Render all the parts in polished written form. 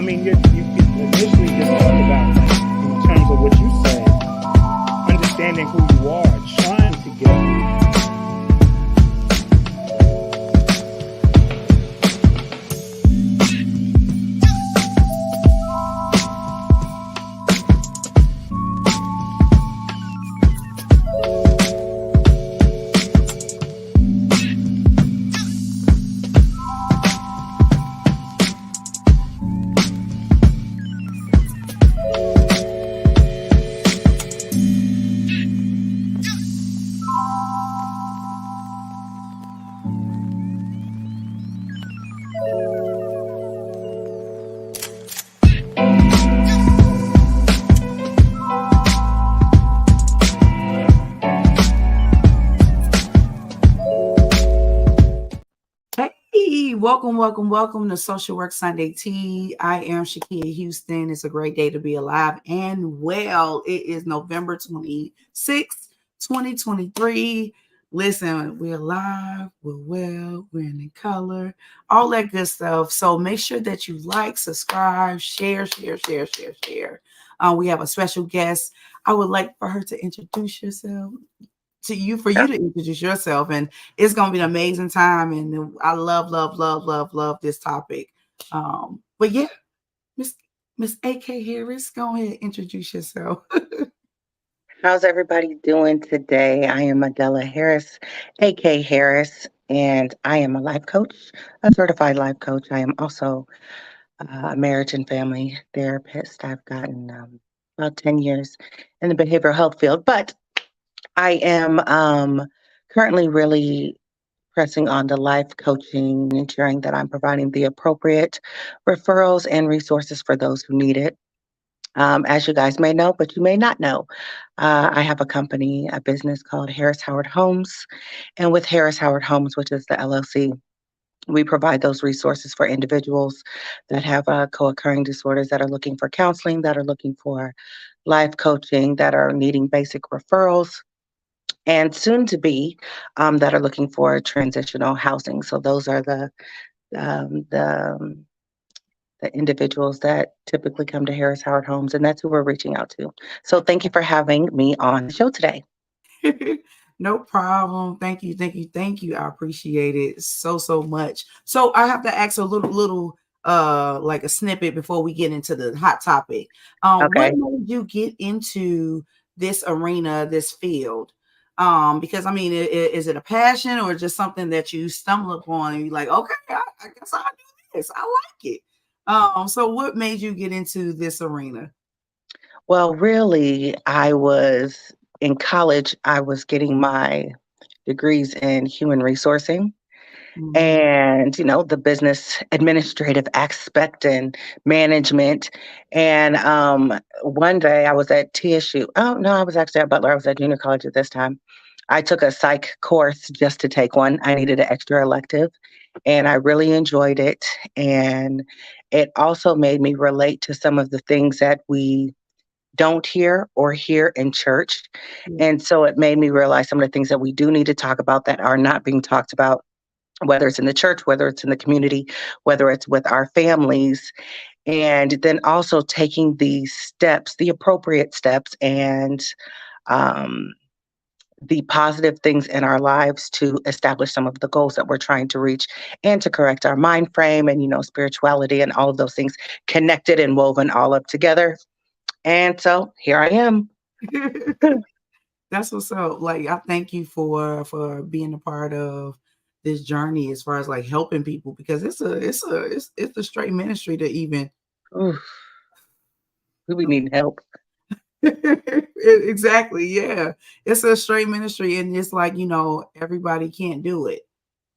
mean, you initially just talk about, like, in terms of what you said, understanding who you are, trying to get Welcome to Social Work Sunday Tea. I am Shakia Houston. It's a great day to be alive and well. It is November 26th, 2023. Listen, we're alive, we're well, we're in color, all that good stuff. So make sure that you like, subscribe, share. We have a special guest. I would like for her to introduce herself. For you to introduce yourself, and it's gonna be an amazing time. And I love this topic. But yeah, Miss AK Harris, go ahead, introduce yourself. How's everybody doing today? I am Adela Harris, AK Harris, and I am a life coach, a certified life coach. I am also a marriage and family therapist. I've gotten about 10 years in the behavioral health field, but I am currently really pressing on the life coaching, ensuring that I'm providing the appropriate referrals and resources for those who need it. As you guys may know, but you may not know, I have a business called Harris Howard Homes. And with Harris Howard Homes, which is the LLC, we provide those resources for individuals that have co-occurring disorders, that are looking for counseling, that are looking for life coaching, that are needing basic referrals, and soon to be that are looking for transitional housing. So those are um, the the individuals that typically come to Harris Howard Homes, and that's who we're reaching out to. So thank you for having me on the show today. No problem. Thank you. I appreciate it so much. So I have to ask a little like a snippet before we get into the hot topic. Okay. What made you get into this arena, this field? Because I mean, is it a passion or just something that you stumble upon and you're like, okay, I guess I'll do this. I like it. So what made you get into this arena? Well, really, I was in college, I was getting my degrees in human resourcing and, the business administrative aspect and management. And one day I was at TSU. Oh, no, I was actually at Butler. I was at junior college at this time. I took a psych course just to take one. I needed an extra elective and I really enjoyed it. And it also made me relate to some of the things that we don't hear or hear in church. And so it made me realize some of the things that we do need to talk about that are not being talked about, whether it's in the church, whether it's in the community, whether it's with our families. And then also taking these steps, the appropriate steps, and um, the positive things in our lives to establish some of the goals that we're trying to reach and to correct our mind frame and, spirituality and all of those things connected and woven all up together. And so here I am. That's what's up. Like, I thank you for being a part of this journey as far as like helping people, because it's a straight ministry to even. Oof. We need help. Exactly. Yeah. It's a straight ministry, and it's like, everybody can't do it.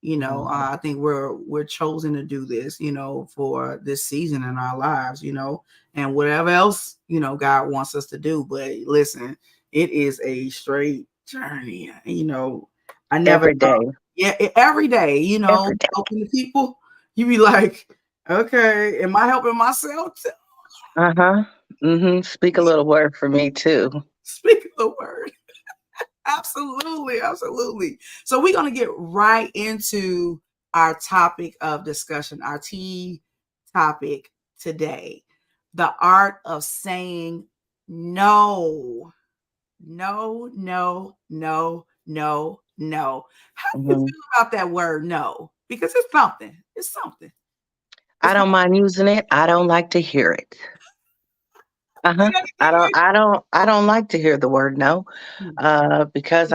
I think we're chosen to do this, for this season in our lives, and whatever else, God wants us to do. But listen, it is a straight journey. I never Every day. every day, Every day. helping the people, you be like, okay, am I helping myself too? Speak a little word for me too. Speak the word. Absolutely. So we're going to get right into our topic of discussion, our tea topic. today. The art of saying no. No, no, no, no, no. How do you Mhm. feel about that word no? Because it's something. It's something. I It's don't mind using it. I don't like to hear it. Uh-huh. I don't like to hear the word no. Because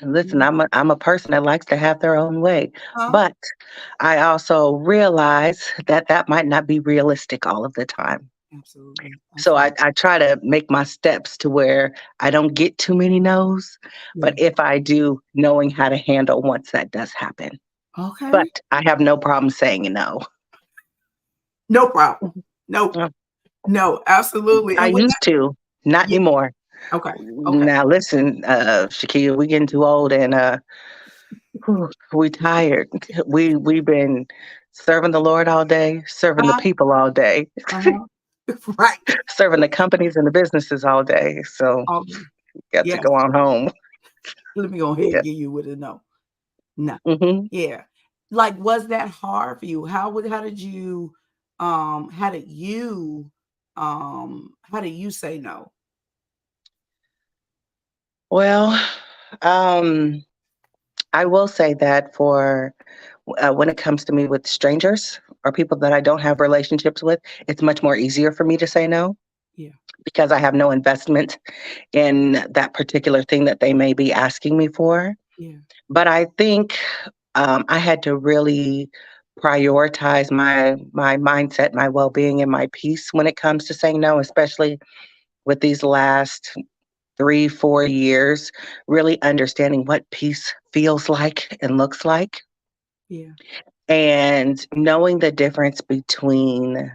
listen, I'm a person that likes to have their own way. huh? But I also realize that that might not be realistic all of the time. Absolutely. So I, Absolutely. I try to make my steps to where I don't get too many no's. Yeah. But if I do, knowing how to handle once that does happen. Okay. But I have no problem saying no. No problem. No, Uh, no, absolutely. I And with used that, to, not yeah. anymore. Okay. Okay. Now listen, Shakia, we getting too old and we tired. We've been serving the Lord all day, serving the Uh-huh. people all day, Uh-huh. Right. serving the companies and the businesses all day. So All day. got to Yes. go on home. Let me go ahead Yeah. and give you with a no. No. hmm Yeah. Like, was that hard for you? How did you say no? Well, um, I will say that for when it comes to me with strangers or people that I don't have relationships with, it's much more easier for me to say no Yeah. because I have no investment in that particular thing that they may be asking me for. Yeah. But I think I had to really prioritize my mindset, my well being, and my peace when it comes to saying no, especially with these last 3 4 years. Really understanding what peace feels like and looks like, Yeah. and knowing the difference between,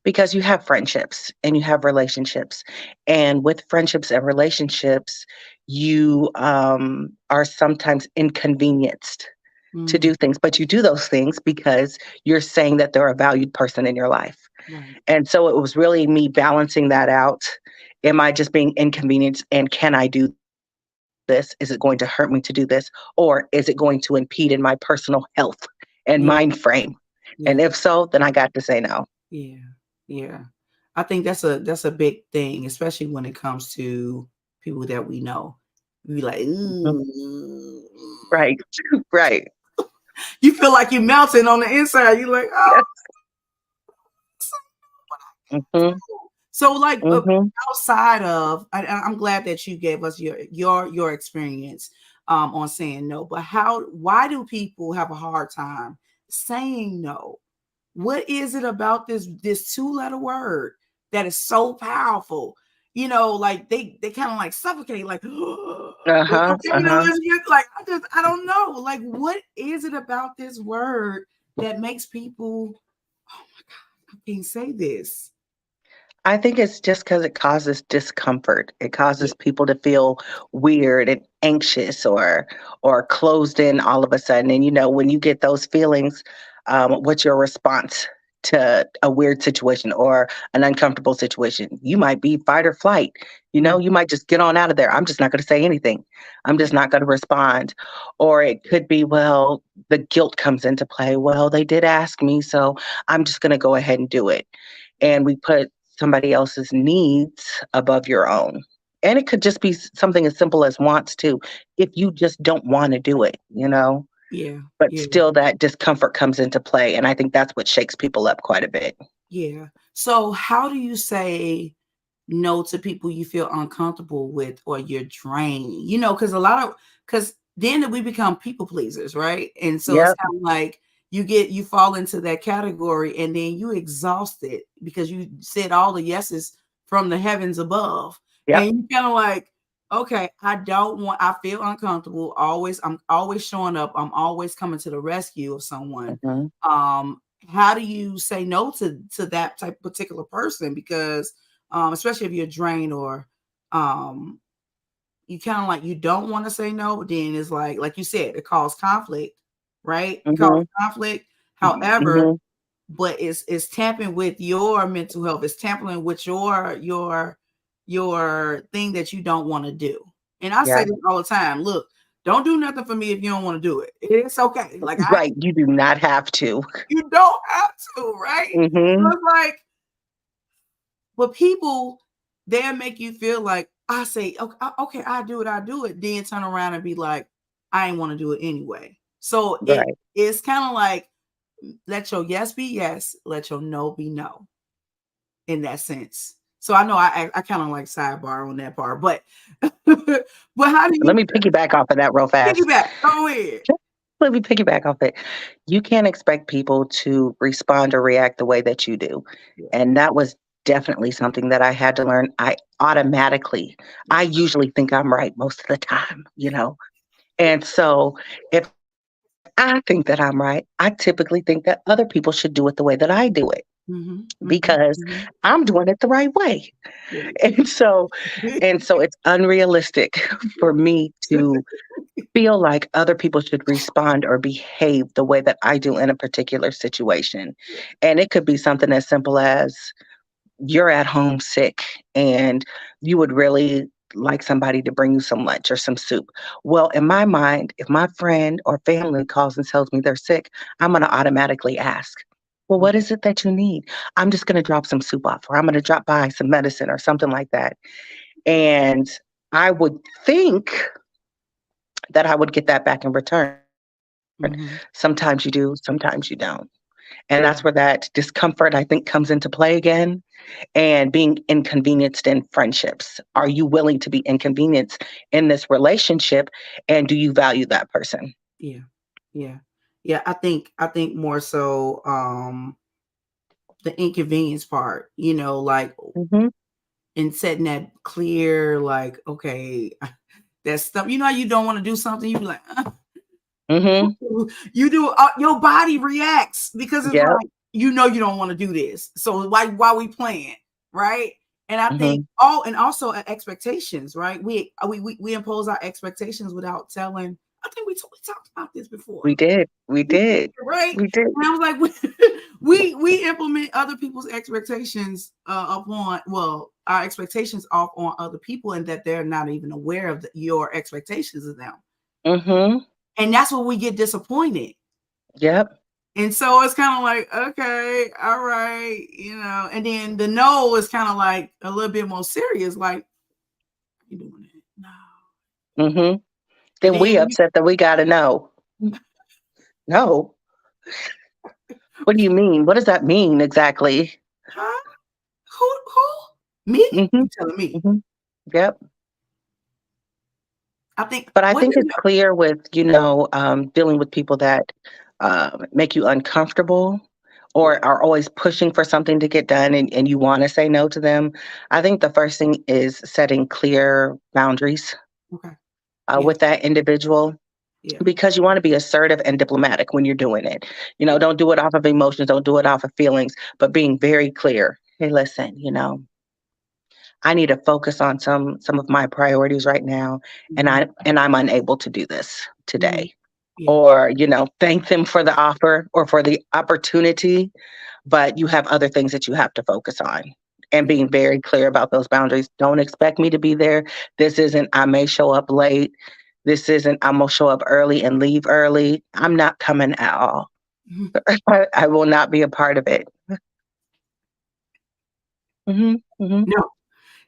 because you have friendships and you have relationships, and with friendships and relationships, you are sometimes inconvenienced to Mm, do things, but you do those things because you're saying that they're a valued person in your life. right. And so it was really me balancing that out. Am I just being inconvenienced? And can I do this? Is it going to hurt me to do this? Or is it going to impede in my personal health and mind Yeah. frame? And if Yeah. so, then I got to say no. Yeah. Yeah. I think that's a big thing, especially when it comes to people that we know. We like, Mhm. ooh. Right. Right. You feel like you're melting on the inside. You're like, oh. Yes. hmm So, like, hmm outside of, I'm glad that you gave us your experience on saying no. But why do people have a hard time saying no? What is it about this two-letter word that is so powerful? Like they kind of like suffocate, like, like, Uh-huh. okay, Uh-huh. let's get, like, I don't know. Like, what is it about this word that makes people, oh my God, I can't say this. I think it's just because it causes discomfort. It Yeah, causes people to feel weird and anxious or closed in all of a sudden. And when you get those feelings, what's your response to a weird situation or an uncomfortable situation? You might be fight or flight. yeah, You might just get on out of there. I'm just not going to say anything. I'm yeah, just not going to respond. Or it could be, well, the guilt comes into play. Well, they did ask me, so I'm just going to go ahead and do it. And we put somebody else's needs above your own. And it could just be something as simple as wants to, if you just don't want to do it. yeah, But yeah. still, that discomfort comes into play. And I think that's what shakes people up quite a bit. Yeah. So how do you say no to people you feel uncomfortable with or you're drained? Because then we become people pleasers, right? And so it's Yep. kind of like you fall into that category and then you exhausted because you said all the yeses from the heavens above. And Yep. you kind of like, okay, I feel uncomfortable. I'm always showing up. I'm always coming to the rescue of someone. hmm Um, how do you say no to that type of particular person? Because especially if you're drained or um you kind of like you don't want to say no, but then it's like you said, it causes conflict, right? It causes hmm conflict. However, hmm but it's tampering with your mental health, it's tampering with your thing that you don't want to do. And I say Yeah. this all the time. Look, Don't do nothing for me if you don't want to do it. It's okay. Like Right. You do not have to. you don't have to, right? So Mm-hmm. it's like, but people, they'll make you feel like I say, okay, I do it, then turn around and be like, I ain't want to do it anyway. So Right. it's kind of like, let your yes be yes, let your no be no, in that sense. So I know I kind of like sidebar on that part, but but how do Let you me piggyback off of that real fast. piggyback? Go ahead. Let me piggyback off it. You can't expect people to respond or react the way that you do. Yeah. And that was definitely something that I had to learn. I usually think I'm right most of the time, you know? And so if I think that I'm right, I typically think that other people should do it the way that I do it because Mm-hmm. I'm doing it the right way. Yeah. And so it's unrealistic for me to feel like other people should respond or behave the way that I do in a particular situation. And it could be something as simple as you're at home sick and you would really like somebody to bring you some lunch or some soup. Well, in my mind, if my friend or family calls and tells me they're sick, I'm going to automatically ask, well, what is it that you need? I'm just going to drop some soup off, or I'm going to drop by some medicine or something like that. And I would think that I would get that back in return. Mm-hmm. Sometimes you do, sometimes you don't. And Yeah. that's where that discomfort, I think, comes into play again. And being inconvenienced in friendships. Are you willing to be inconvenienced in this relationship? And do you value that person? Yeah. Yeah. Yeah. I think more so the inconvenience part, like Hmm. in setting that clear, like, okay, that stuff, how you don't want to do something, you be like, Hmm. you do, your body reacts because it's Yep. like, you don't want to do this. So why we playing, right? And I think Hmm. and also expectations, right? We impose our expectations without telling. I think we talked about this before, We did. We did. right? We did. And I was like, we implement other people's expectations our expectations off on other people, and that they're not even aware of your expectations of them. Hmm. And that's where we get disappointed. Yep. And so it's kind of like, okay, all right, and then the no is kind of like a little bit more serious, like, you doing it? No. Hmm. And Then then we upset that we got to know. No. What do you mean? What does that mean exactly? huh? Who? Me? Hmm. You telling me? Hmm. Yep. I think But I what think is it's clear with, dealing with people that make you uncomfortable yeah, or are always pushing for something to get done and you want to say no to them. I think the first thing is setting clear boundaries okay, yeah, with that individual yeah, because you want to be assertive and diplomatic when you're doing it. yeah, Don't do it off of emotions, don't do it off of feelings, but being very clear. Hey, listen, I need to focus on some of my priorities right now, and mhm, I'm unable to do this mhm, today. yeah, Or, thank them for the offer or for the opportunity, but you have other things that you have to focus on. And yeah, being very clear about those boundaries. Don't expect me to be there. This isn't I may show up late. This isn't I'm gonna show up early and leave early. I'm not coming at all. mhm. I will not be a part of it. Hmm. Hmm. No,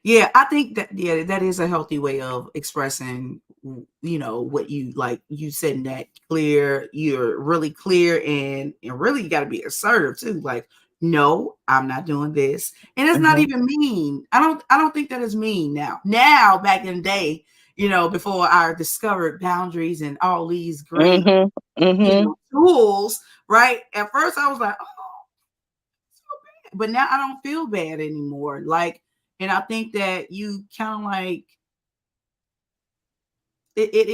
yeah, I think that that is a healthy way of expressing, what you like. You said that clear. You're really clear, and really you got to be assertive too. Like, no, I'm not doing this, and it's not Hmm. even mean. I don't think that is mean now. Now, back in the day, before I discovered boundaries and all these great, Hmm. Hmm. tools. Right. At first, I was like, oh, but now I don't feel bad anymore. Like, and I think that you kind of like it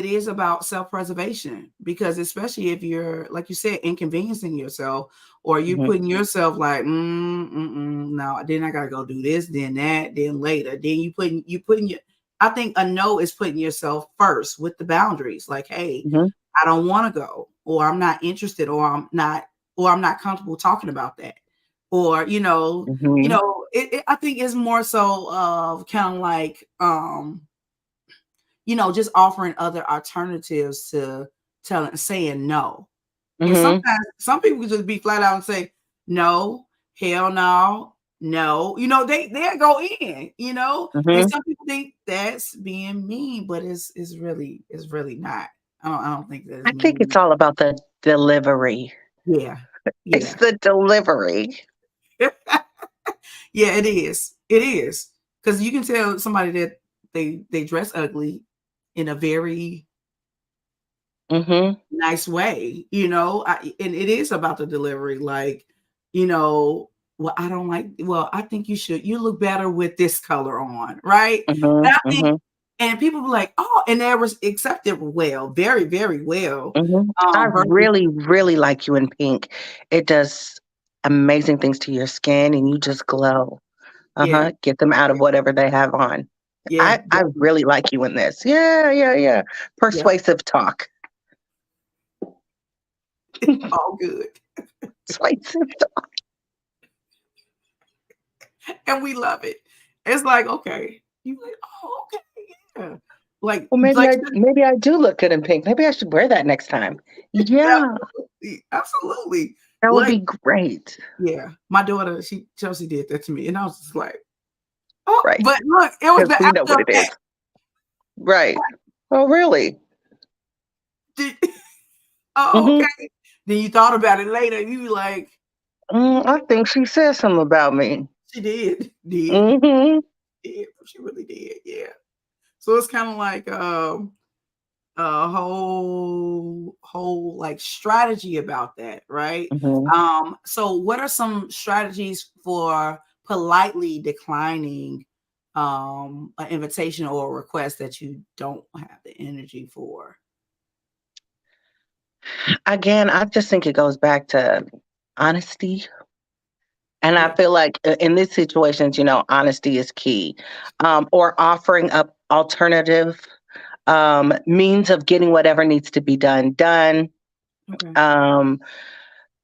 is about self-preservation, because especially if you're, like you said, inconveniencing yourself, or you Hmm. putting yourself like, no, then I gotta go do this, then that, then later, then you putting your, I think a no is putting yourself first with the boundaries, like, hey, Hmm. I don't want to go, or I'm not interested, or I'm not comfortable talking about that, or Hmm. I think it's more so of kind of like just offering other alternatives to saying no. And Mm-hmm. sometimes some people just be flat out and say, no, hell no, no. They'll go in, and Mm-hmm. some people think that's being mean, but it's really not. I don't think that is I think it's mean. all about the delivery. Yeah. It's Yeah. the delivery. Yeah, it is. It is. Because you can tell somebody that they dress ugly in a very Mm-hmm. nice way, and it is about the delivery. Like, well, I don't like, well, I think you look better with this color on, right? And I Mm-hmm. think, Mm-hmm. and people be like, oh, and they was accepted well, very, very well. Mm-hmm. I Versus, really, really like you in pink. It does amazing things to your skin and you just glow. yeah, Uh-huh. Get them out of whatever they have on. yeah, I definitely, really like you in this. Yeah, yeah, yeah. yeah, Persuasive talk. all good. Persuasive talk. And we love it. It's like, okay. You like, oh, okay, yeah. Like, Well, like maybe I do look good in pink. Maybe I should wear that next time. Yeah, absolutely, absolutely. that would Like, be great. yeah, my daughter, Chelsea did that to me, and I was just like, oh, Right. but look, it was Because the we know after what it is. effect. Right. Oh, really? Did- oh, Mm-hmm. okay. Then you thought about it later. You were like, I think she said something about me. she did, Mm-hmm. she really did, yeah. So it's kind of like a whole like strategy about that, right? Mm-hmm. So what are some strategies for politely declining an invitation or a request that you don't have the energy for? Again, I just think it goes back to honesty. And I Yeah. feel like in these situations, honesty is key. Or offering up alternative means of getting whatever needs to be done. Okay. Um,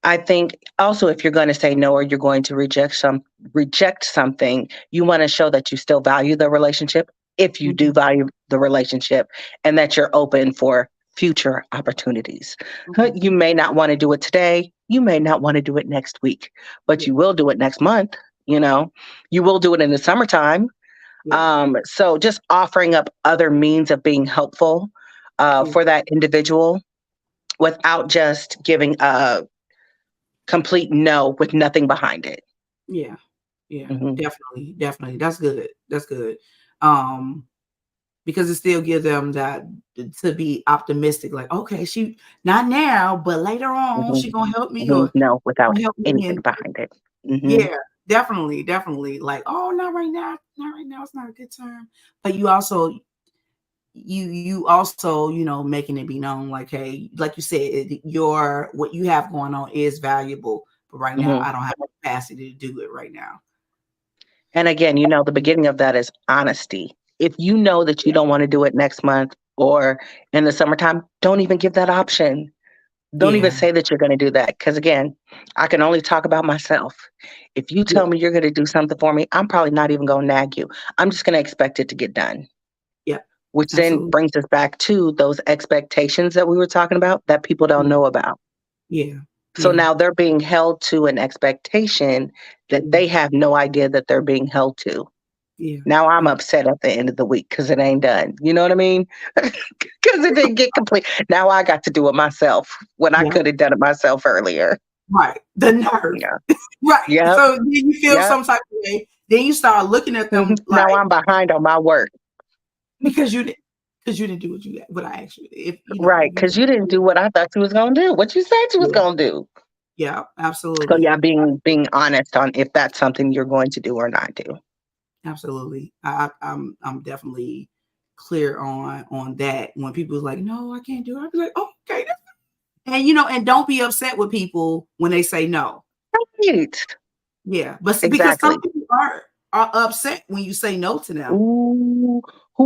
I think also if you're going to say no or you're going to reject something, you want to show that you still value the relationship if you do Mhm. value the relationship and that you're open for future opportunities. Okay. You may not want to do it today, you may not want to do it next week, but Yeah. you will do it next month, you know. You will do it in the summertime. Yeah. So just offering up other means of being helpful Yeah. for that individual without just giving a complete no with nothing behind it. Yeah. Yeah. Hmm. Definitely. Definitely. That's good. That's good. Um, because it still gives them that to be optimistic, like, okay, she not now, but later on, Hmm. she gonna help me Hmm. or No, without gonna help me. anything And behind it. Hmm. yeah, definitely, definitely. Like, oh, not right now, not right now. It's not a good time. But you also, making it be known, like, hey, like you said, your what you have going on is valuable, but right now Hmm. I don't have the capacity to do it right now. And again, the beginning of that is honesty. If you know that you Yeah, don't want to do it next month or in the summertime, don't even give that option. Don't even yeah, say that you're going to do that. Because again, I can only talk about myself. If you yeah, tell me you're going to do something for me, I'm probably not even going to nag you. I'm just going to expect it to get done, yeah, which then absolutely. brings us back to those expectations that we were talking about that people don't Yeah, know about. yeah, So yeah, now they're being held to an expectation that yeah, they have no idea that they're being held to. yeah, Now I'm yeah, upset at the end of the week because it ain't done. You know what I mean? Because it didn't get complete. Now I got to do it myself when I yeah. could have done it myself earlier. Right. The nerve. Yeah. Right. Yep. So then you feel Yep. some type of way. Then you start looking at them Now like, I'm behind on my work. because you didn't do what I asked you. If Right. Because you didn't do what I thought you was gonna do. What you said you was yeah, gonna do. yeah, So absolutely. yeah, being honest on if that's something you're going to do or not do. Absolutely. I'm definitely clear on that. When people are like, no, I can't do it, I'll be like, oh, okay. And don't be upset with people when they say no. Right. Yeah. But see, because some Exactly. people are upset when you say no to them. Ooh,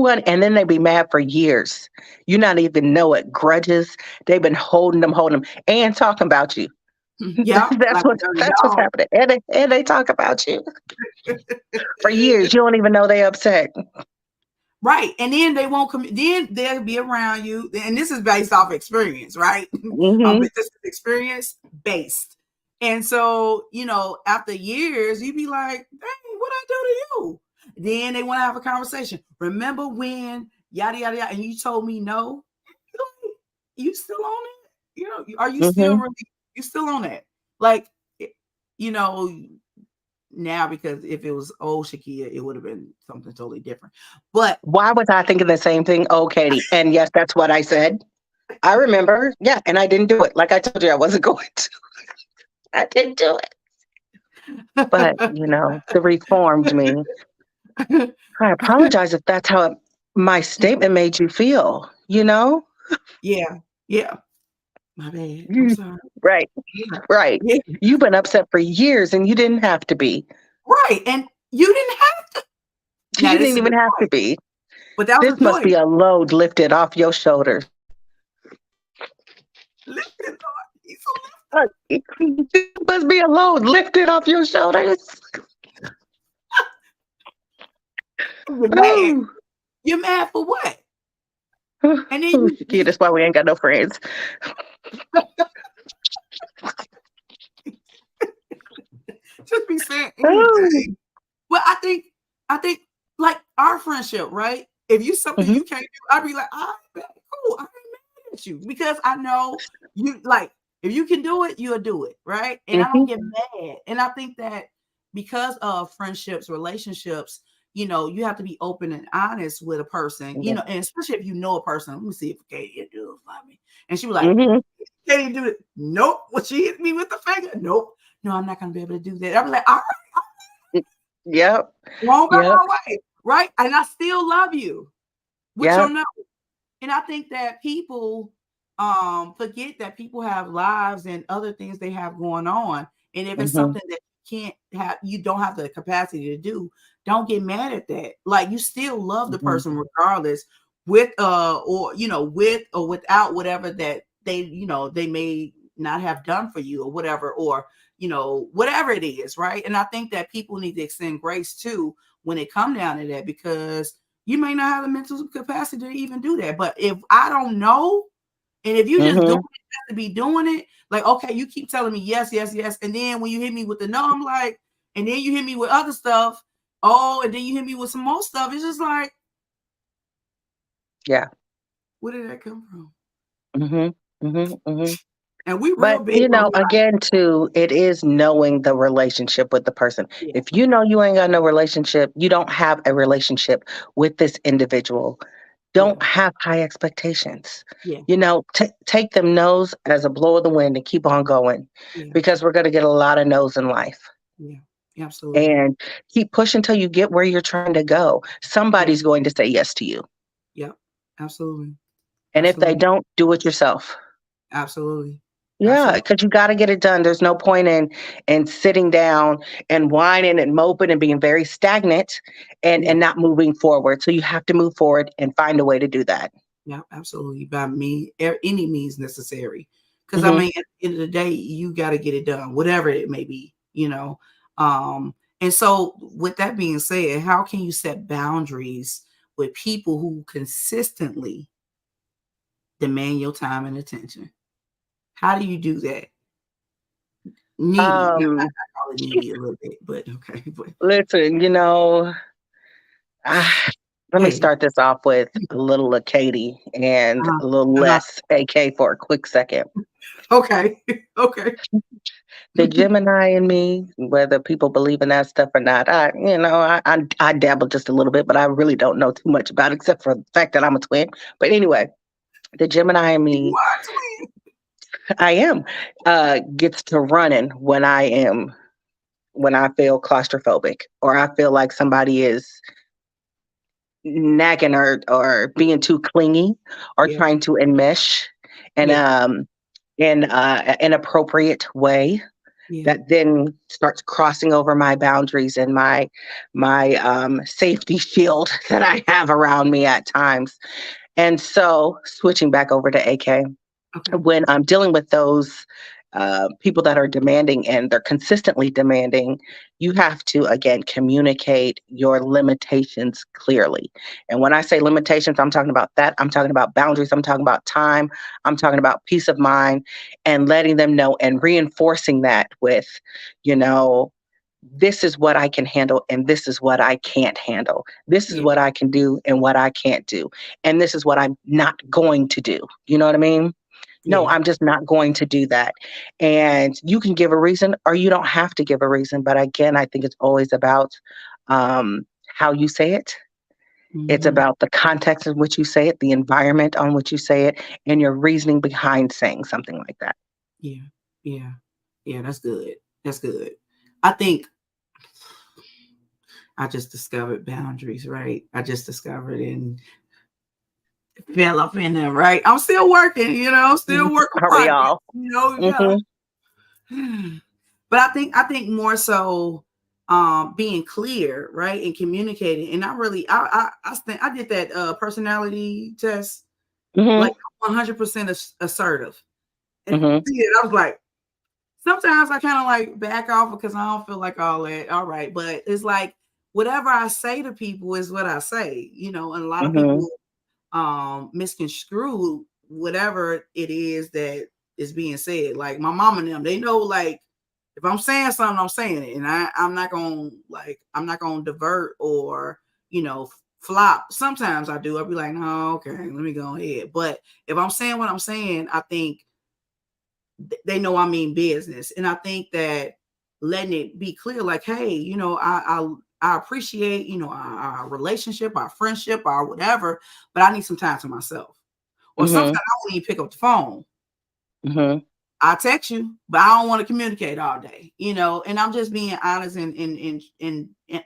and then they be mad for years. You not even know it. Grudges. They've been holding them, and talking about you. Yeah. That's Like a dirty what's dog. happening. And they talk about you for years. You don't even know they upset. Right. And then they won't come, then they'll be around you. And this is based off experience, right? Mm-hmm. But this is experience based. And so, after years, you be like, dang, what I do to you? Then they want to have a conversation. Remember when yada yada yada, and you told me no? You still on it? Are you still Mm-hmm. really you still on that? Like, you know, now, because if it was old Shakia, it would have been something totally different. But Why was I thinking the same thing? Oh, Katie. And yes, that's what I said. I remember. Yeah. And I didn't do it. Like I told you, I wasn't going to. I didn't do it. But, the reformed me. I apologize if that's how my statement made you feel, yeah, yeah, my bad. I'm Mm. sorry. Right. Yeah, Right. yeah, You've been upset for years and you didn't have to be. right. And you didn't have to. You Now this didn't is the even have to choice, be. but that was This a must choice. be a load lifted off your shoulders. Listen, Lord, he's so It must be a load lifted off your shoulders. you're mad. Oh, You're mad for what? And then Shakira, that's why we ain't got no friends. just be saying Oh. anything. Well, I think like our friendship, right? If you something Hmm. you can't do, I'd be like, all right, cool. I ain't mad at you because I know you like if you can do it, you'll do it, right? And I don't Hmm. get mad. And I think that because of friendships, relationships, you have to be open and honest with a person, Yeah. and especially if you know a person. Let me see if Katie can do it for me. And she was like, Hmm. Katie do it. Nope. Well, she hit me with the finger. Nope. No, I'm not gonna be able to do that. I was like, all right, Yep. wrong by Yep. my way, right? And I still love you with your Yep. no. And I think that people forget that people have lives and other things they have going on. And if it's Hmm. something that you don't have the capacity to do, don't get mad at that. Like you still love the Hmm. person regardless, with or with or without whatever that they may not have done for you or whatever, or whatever it is, right? And I think that people need to extend grace too when it come down to that, because you may not have the mental capacity to even do that. But if I don't know, and if you just doing Hmm. it just to be doing it, like, okay, you keep telling me yes, yes, yes. And then when you hit me with the no, I'm like, and then you hit me with other stuff. Oh, and then you hit me with some more stuff. It's just like, Yeah. where did that come from? Hmm. Hmm. Hmm. And we real But, big on like, again, too, it is knowing the relationship with the person. yeah, If you know you ain't got no relationship, you don't have a relationship with this individual, yeah, don't have high expectations. yeah, Take them no's as a blow of the wind and keep on going yeah, because we're going to get a lot of no's in life. yeah, absolutely. And keep pushing until you get where you're trying to go. Yeah, Somebody's going to say yes to you. yeah, absolutely. And if they Absolutely. don't, do it yourself. Absolutely. Yeah, Absolutely. because you got to get it done. There's no point in sitting down and whining and moping and being very stagnant Yeah. and not moving forward. So you have to move forward and find a way to do that. Yeah, absolutely. By me, any means necessary. Because I Hmm. mean, at the end of the day, you got to get it done, whatever it may be. And so with that being said, how can you set boundaries with people who consistently demand your time and attention? How do you do that? Needy. I Um, call it needy a little bit, but okay. But Listen, ah, let me hey, start this off with a little of Katie and uh, a little uh, less AK for a quick second. okay, okay. The Gemini in me, whether people believe in that stuff or not, I dabble just a little bit, but I really don't know too much about it, except for the fact that I'm a twin. But anyway, the Gemini in You me, are twin. I am, gets to running when I feel claustrophobic or I feel like somebody is nagging or being too clingy or Yeah, trying to enmesh in yeah, an inappropriate way yeah, that then starts crossing over my boundaries and my safety shield that I have around me at times. And so switching back over to AK, okay, when I'm dealing with those people that are demanding and they're consistently demanding, you have to, again, communicate your limitations clearly. And when I say limitations, I'm talking about that. I'm talking about boundaries. I'm talking about time. I'm talking about peace of mind and letting them know and reinforcing that with, you know, this is what I can handle and this is what I can't handle. This is Yeah. what I can do and what I can't do. And this is what I'm not going to do. You know what I mean? No, Yeah. I'm just not going to do that. And you can give a reason or you don't have to give a reason. But again, I think it's always about how you say it. It's Hmm. about the context in which you say it, the environment on which you say it, and your reasoning behind saying something like that. Yeah. Yeah. Yeah. That's good. That's good. I think I just discovered boundaries, right? I just discovered and fell up in them, right? I'm still working, still work in Are we progress, all? you Hmm. gotta. But I think more so being clear, right? And communicating. And I did that personality test, like Hmm. 100% assertive. And Hmm. I was like, sometimes I kind of like back off because I don't feel like all that. All right. But it's like whatever I say to people is what I say, and a lot of Hmm. people misconstrue whatever it is that is being said. Like my mom and them, they know like if I'm saying something, I'm saying it. And I'm not gonna divert or, flop. Sometimes I do. I'll be like, no, okay, let me go ahead. But if I'm saying what I'm saying, I think they know I mean business. And I think that letting it be clear, like, hey, I appreciate, our relationship, our friendship, or whatever, but I need some time to myself. Or sometimes Hmm. I won't even pick up the phone. Hmm. I text you, but I don't want to communicate all day, and I'm just being honest and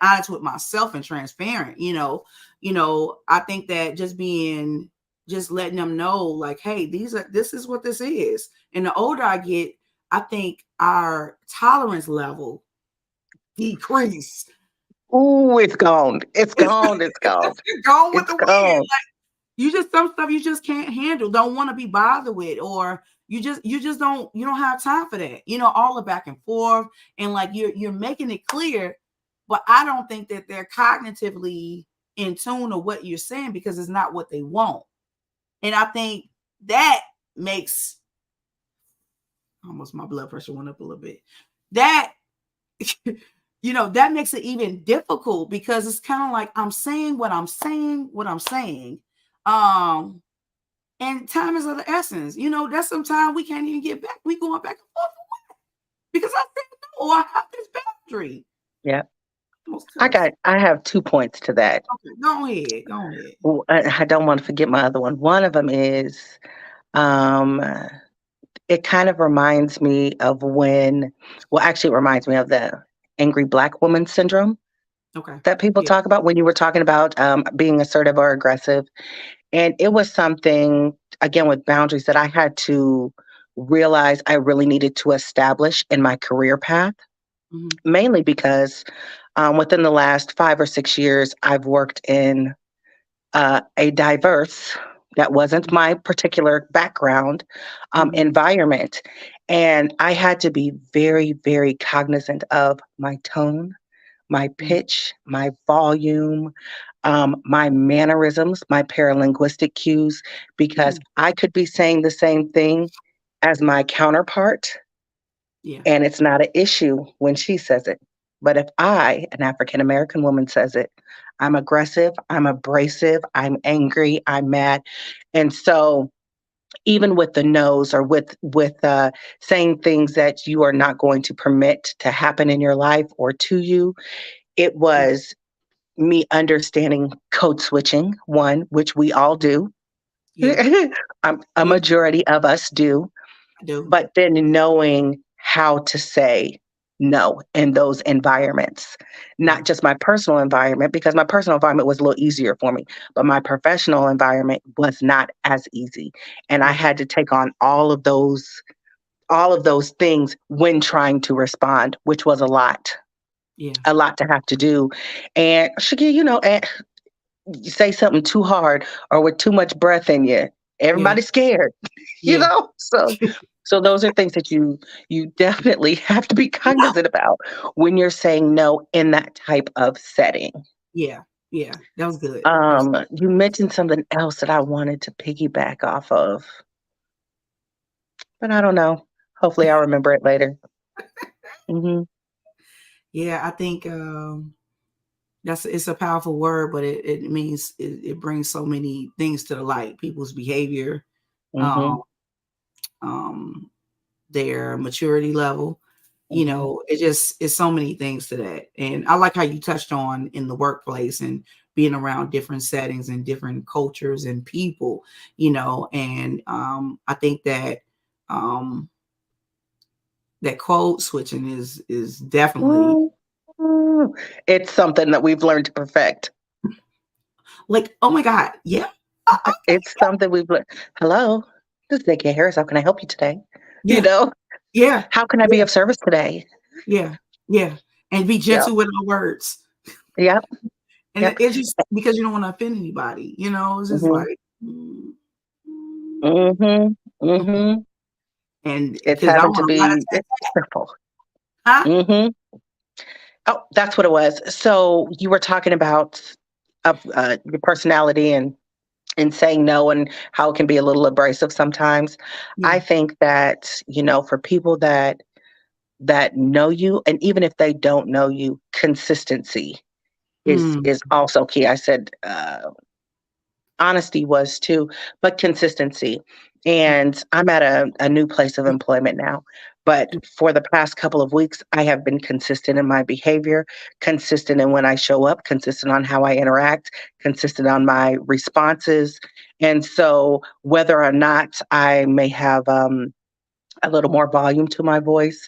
honest with myself and transparent, I think that just letting them know like, hey, this is what this is. And the older I get, I think our tolerance level decrease. Ooh, it's gone. It's It's gone. It's gone. going with It's the wind. gone. You just some stuff you just can't handle, don't want to be bothered with, or you don't have time for that. All the back and forth, and like you're making it clear, but I don't think that they're cognitively in tune to what you're saying because it's not what they want. And I think that makes almost my blood pressure went up a little bit. That that makes it even difficult because it's kind of like I'm saying what I'm saying, Um, and time is of the essence. That's some time we can't even get back. We going back and forth because I said no, I have this boundary. Yeah. Almost cuss. I have 2 points to that. Okay, go ahead. Go ahead. I don't want to forget my other one. One of them is, um, it kind of reminds me of actually it reminds me of the angry black woman syndrome Okay. that people Yeah. talk about when you were talking about being assertive or aggressive. And it was something, again, with boundaries that I had to realize I really needed to establish in my career path, Mm-hmm. mainly because within the last 5 or 6 years, I've worked in a diverse, that wasn't my particular background, Mm-hmm. environment. And I had to be very, very cognizant of my tone, my pitch, my volume, my mannerisms, my paralinguistic cues, because Mm-hmm. I could be saying the same thing as my counterpart, Yeah. and it's not an issue when she says it. But if I, an African American woman, says it, I'm aggressive, I'm abrasive, I'm angry, I'm mad. And so even with the no's or with saying things that you are not going to permit to happen in your life or to you, it Yeah. was me understanding code switching, one, which we all do. Yeah. A Yeah. majority of us do, I do. but then knowing how to say no in those environments, Yeah. not just my personal environment, because my personal environment was a little easier for me, but my professional environment was not as easy. And I Yeah. had to take on all of those things when trying to respond, which was Yeah. a lot to have to do. And Shaki, you say something too hard or with too much breath in you, Yeah. everybody's scared, Yeah. So So those are things that you definitely have to be No. cognizant about when you're saying no in that type of setting. Yeah, yeah, that was good. That was You mentioned something else that I wanted to piggyback off of, but I don't know. Hopefully, I'll remember it later. Hmm. yeah, I think that's it's a powerful word, but it means it brings so many things to the light. People's behavior, Hmm. um, um, their maturity level. You Hmm. know, it just it's so many things to that. And I like how you touched on in the workplace and being around different settings and different cultures and people. You know, and I think that um, that code switching is definitely It's something that we've learned to perfect. like, oh my god, yeah, okay, It's something we've learned. Hello, this is AK Harris. How can I help you today? You yeah, know, yeah, how can I be yeah, of service today? yeah, yeah, and be Yep. gentle with our words. Yep. And Yep. it's just because you don't want to offend anybody, you know, it's just Hmm. like, mm, mm, Hmm. mm. Hmm. And It's because I having to want a lot of be that, careful. huh? Hmm. Oh, that's what it was. So you were talking about your personality and saying no and how it can be a little abrasive sometimes. I Yeah. think that, for people that know you, and even if they don't know you, consistency is Mm, is also key. I said honesty was too, but consistency. yeah. And I'm at a new place of employment now. But for the past couple of weeks, I have been consistent in my behavior, consistent in when I show up, consistent on how I interact, consistent on my responses. And so, whether or not I may have a little more volume to my voice,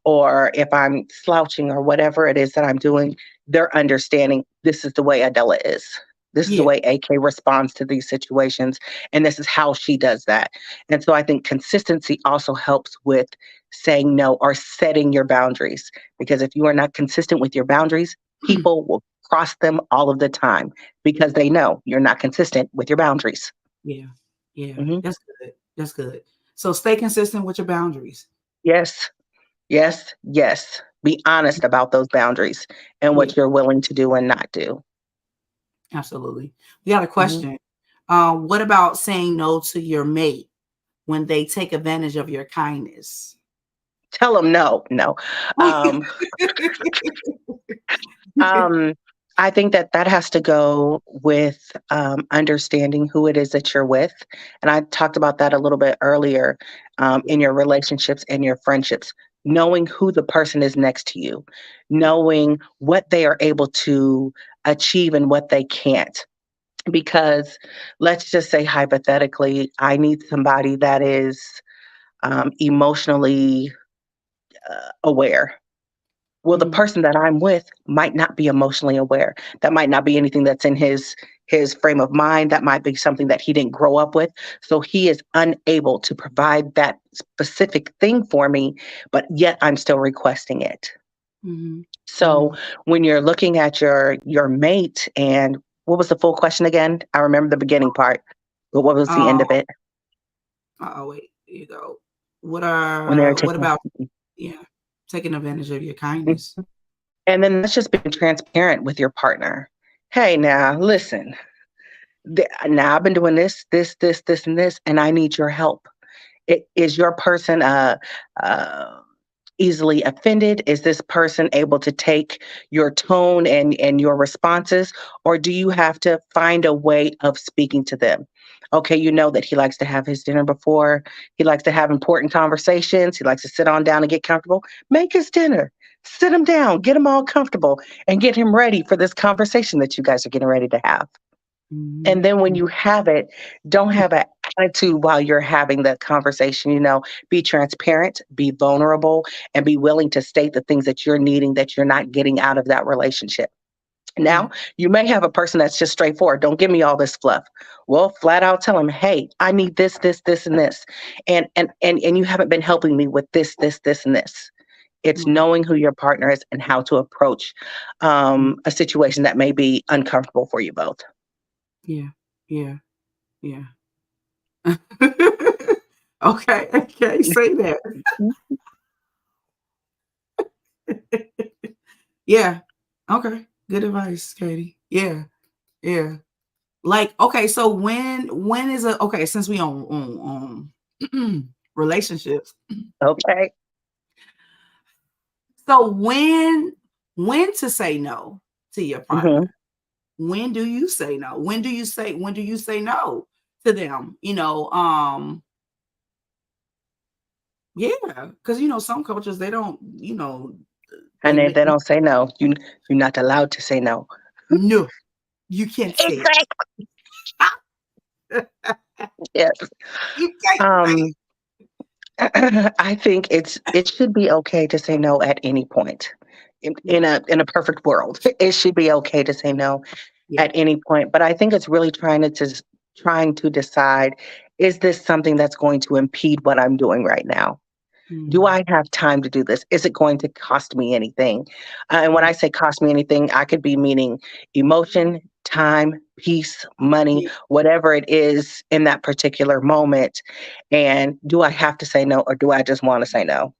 or if I'm slouching or whatever it is that I'm doing, they're understanding this is the way Adela is. This is the Yeah. way AK responds to these situations, and this is how she does that. And so I think consistency also helps with saying no or setting your boundaries. Because if you are not consistent with your boundaries, people will cross them all of the time because they know you're not consistent with your boundaries. Yeah. Yeah. Hmm. That's good. That's good. So stay consistent with your boundaries. Yes. Yes, yes. Be honest about those boundaries and Yeah, what you're willing to do and not do. absolutely. We got a Mhm. question. What about saying no to your mate when they take advantage of your kindness? Tell them no, no. Um, um, I think that that has to go with understanding who it is that you're with. And I talked about that a little bit earlier Yeah. in your relationships and your friendships. Knowing who the person is next to you, knowing what they are able to achieve and what they can't. Because let's just say hypothetically, I need somebody that is emotionally aware. Well, the Mhm. person that I'm with might not be emotionally aware. That might not be anything that's in his frame of mind. That might be something that he didn't grow up with. So he is unable to provide that specific thing for me, but yet I'm still requesting it. Mhm. So Mhm. when you're looking at your mate, and what was the full question again? I remember the beginning part, but what was the end Um, of it? oh wait, here you go. When they're What taking. about yeah, taking advantage of your kindness? And then that's just being transparent with your partner. Hey, now listen. Now I've been doing this, and this, and I need your help. Is your person uh, easily offended? Is this person able to take your tone and your responses, or do you have to find a way of speaking to them? Okay, you know that he likes to have his dinner before. He likes to have important conversations. He likes to sit on down and get comfortable. Make his dinner. Sit him down, get him all comfortable, and get him ready for this conversation that you guys are getting ready to have. Mhm. And then when you have it, don't have an attitude while you're having the conversation. Be transparent, be vulnerable, and be willing to state the things that you're needing that you're not getting out of that relationship. Yeah. Now, you may have a person that's just straightforward. Don't give me all this fluff. Well, flat out tell them, hey, I need this, and this. And you haven't been helping me with this, and this. It's Right. knowing who your partner is and how to approach Mm. a situation that may be uncomfortable for you both. Yeah. Yeah. Yeah. Okay, okay, say that. Yeah. Okay. Good advice, Katie. Yeah. Yeah. Like, okay, so when is a okay, since we on relationships. Okay. So when to say no to your Hmm. partner? When do you say no? When do you say no to them? Yeah, because some cultures they don't, And they then make they don't say no. You're not allowed to say no. no, you can't say it. Exactly. Yes. You can't say it. Um, I think it should be okay to say no at any point. Yeah, In a perfect world, it should be okay to say no yeah. at any point. But I think it's really trying to decide, is this something that's going to impede what I'm doing right now? Do Mm, I have time to do this? Is it going to cost me anything? And when yeah, I say cost me anything, I could be meaning emotion, time, peace, money, yeah. whatever it is in that particular moment. And do I have to say no, or do I just want to say no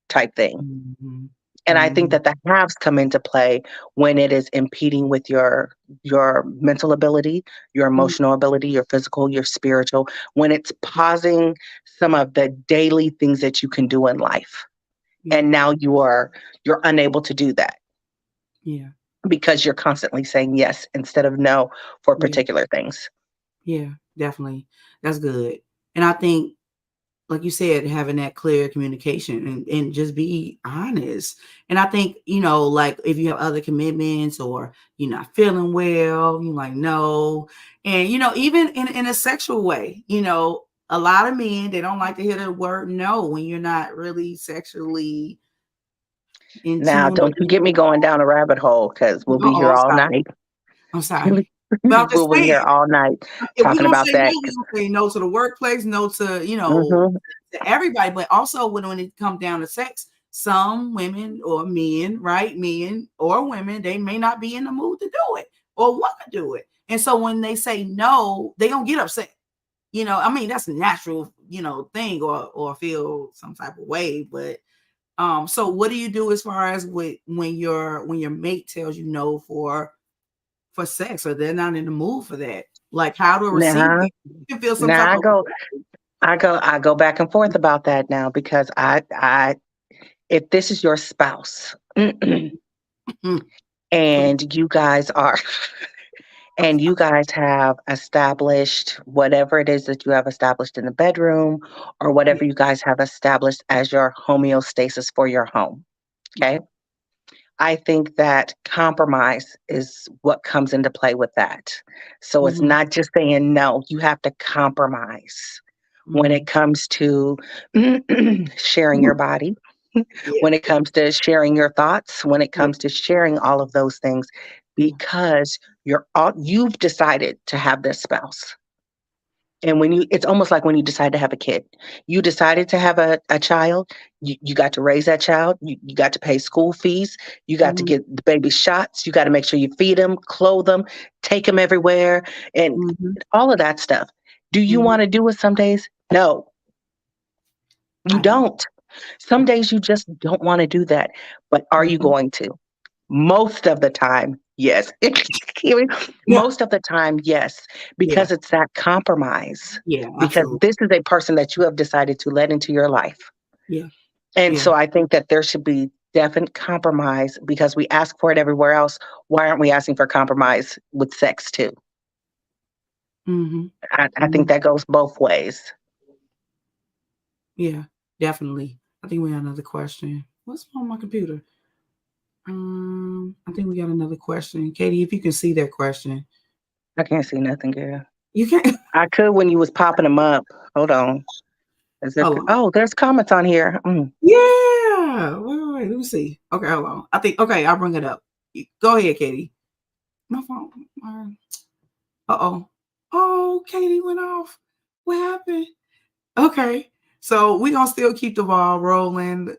type thing? Mhm, And I think mhm, that the haves come into play when it is impeding with your mental ability, your mm, emotional ability, your physical, your spiritual, when it's pausing some of the daily things that you can do in life. yeah, And now you're unable to do that yeah, because you're constantly saying yes instead of no for yeah, particular things. yeah, definitely. That's good. And I think, like you said, having that clear communication and just be honest. And I think, like if you have other commitments or you're not feeling well, you're like, no. And, even in a sexual way, a lot of men, they don't like to hear the word no when you're not really sexually in Now, tune or don't you get me going down a rabbit hole because we'll be here I'm all sorry. night. I'm sorry. But I'm just We'll be saying, here all night if we're talking gonna about say no, that. we're gonna say no to the workplace, no to Hmm. to everybody, but also when it comes down to sex, some women or men, right? Men or women, they may not be in the mood to do it or want to do it. And so when they say no, they gonna get upset. I mean, that's a natural, thing or feel some type of way. But so what do you do as far as with when your mate tells you no for sex or they're not in the mood for that? Like how to receive Now, it. You can feel some type now of I go back and forth about that now because if this is your spouse Mm, please. and you guys are I'm and you guys have established whatever it is that you have established in the bedroom or yeah, whatever you guys have established as your homeostasis for your home. yeah. Okay. I think that compromise is what comes into play with that. So it's Mhm, not just saying no, you have to compromise when it mhm. comes to sharing your body, Yeah, when it comes to sharing your thoughts, when it yeah, comes to sharing all of those things, yeah. because you've decided to have this spouse. And it's almost like when you decide to have a kid. You decided to have a child, you got to raise that child, you got to pay school fees, you got to Mhm, get the baby shots, you got to make sure you feed them, clothe them, take them everywhere, and mhm, all of that stuff. Do you mhm. want to do it some days? No, you I don't. don't. Some days you just don't want to do that. But are you Mhm. going to? Most of the time, yes. Yeah, Most of the time, yes, yeah, because it's that compromise. yeah, Because absolutely. this is a person that you have decided to let into your life. Yeah, And yeah. so I think that there should be definite compromise because we ask for it everywhere else. Why aren't we asking for compromise with sex too? Mhm, I think mhm. that goes both ways. Yeah, definitely. I think we got another question. What's on my computer? I think we got another question. Katie, if you can see that question. I can't see nothing, girl. You can I could when you was popping them up. Hold on. Is there? hold on. Oh, there's comments on here. Yeah. Wait. Let me see. Okay, hold on. I think okay, I'll bring it up. Go ahead, Katie. My phone. Uh-oh. Oh, Katie went off. What happened? Okay. So we're gonna still keep the ball rolling.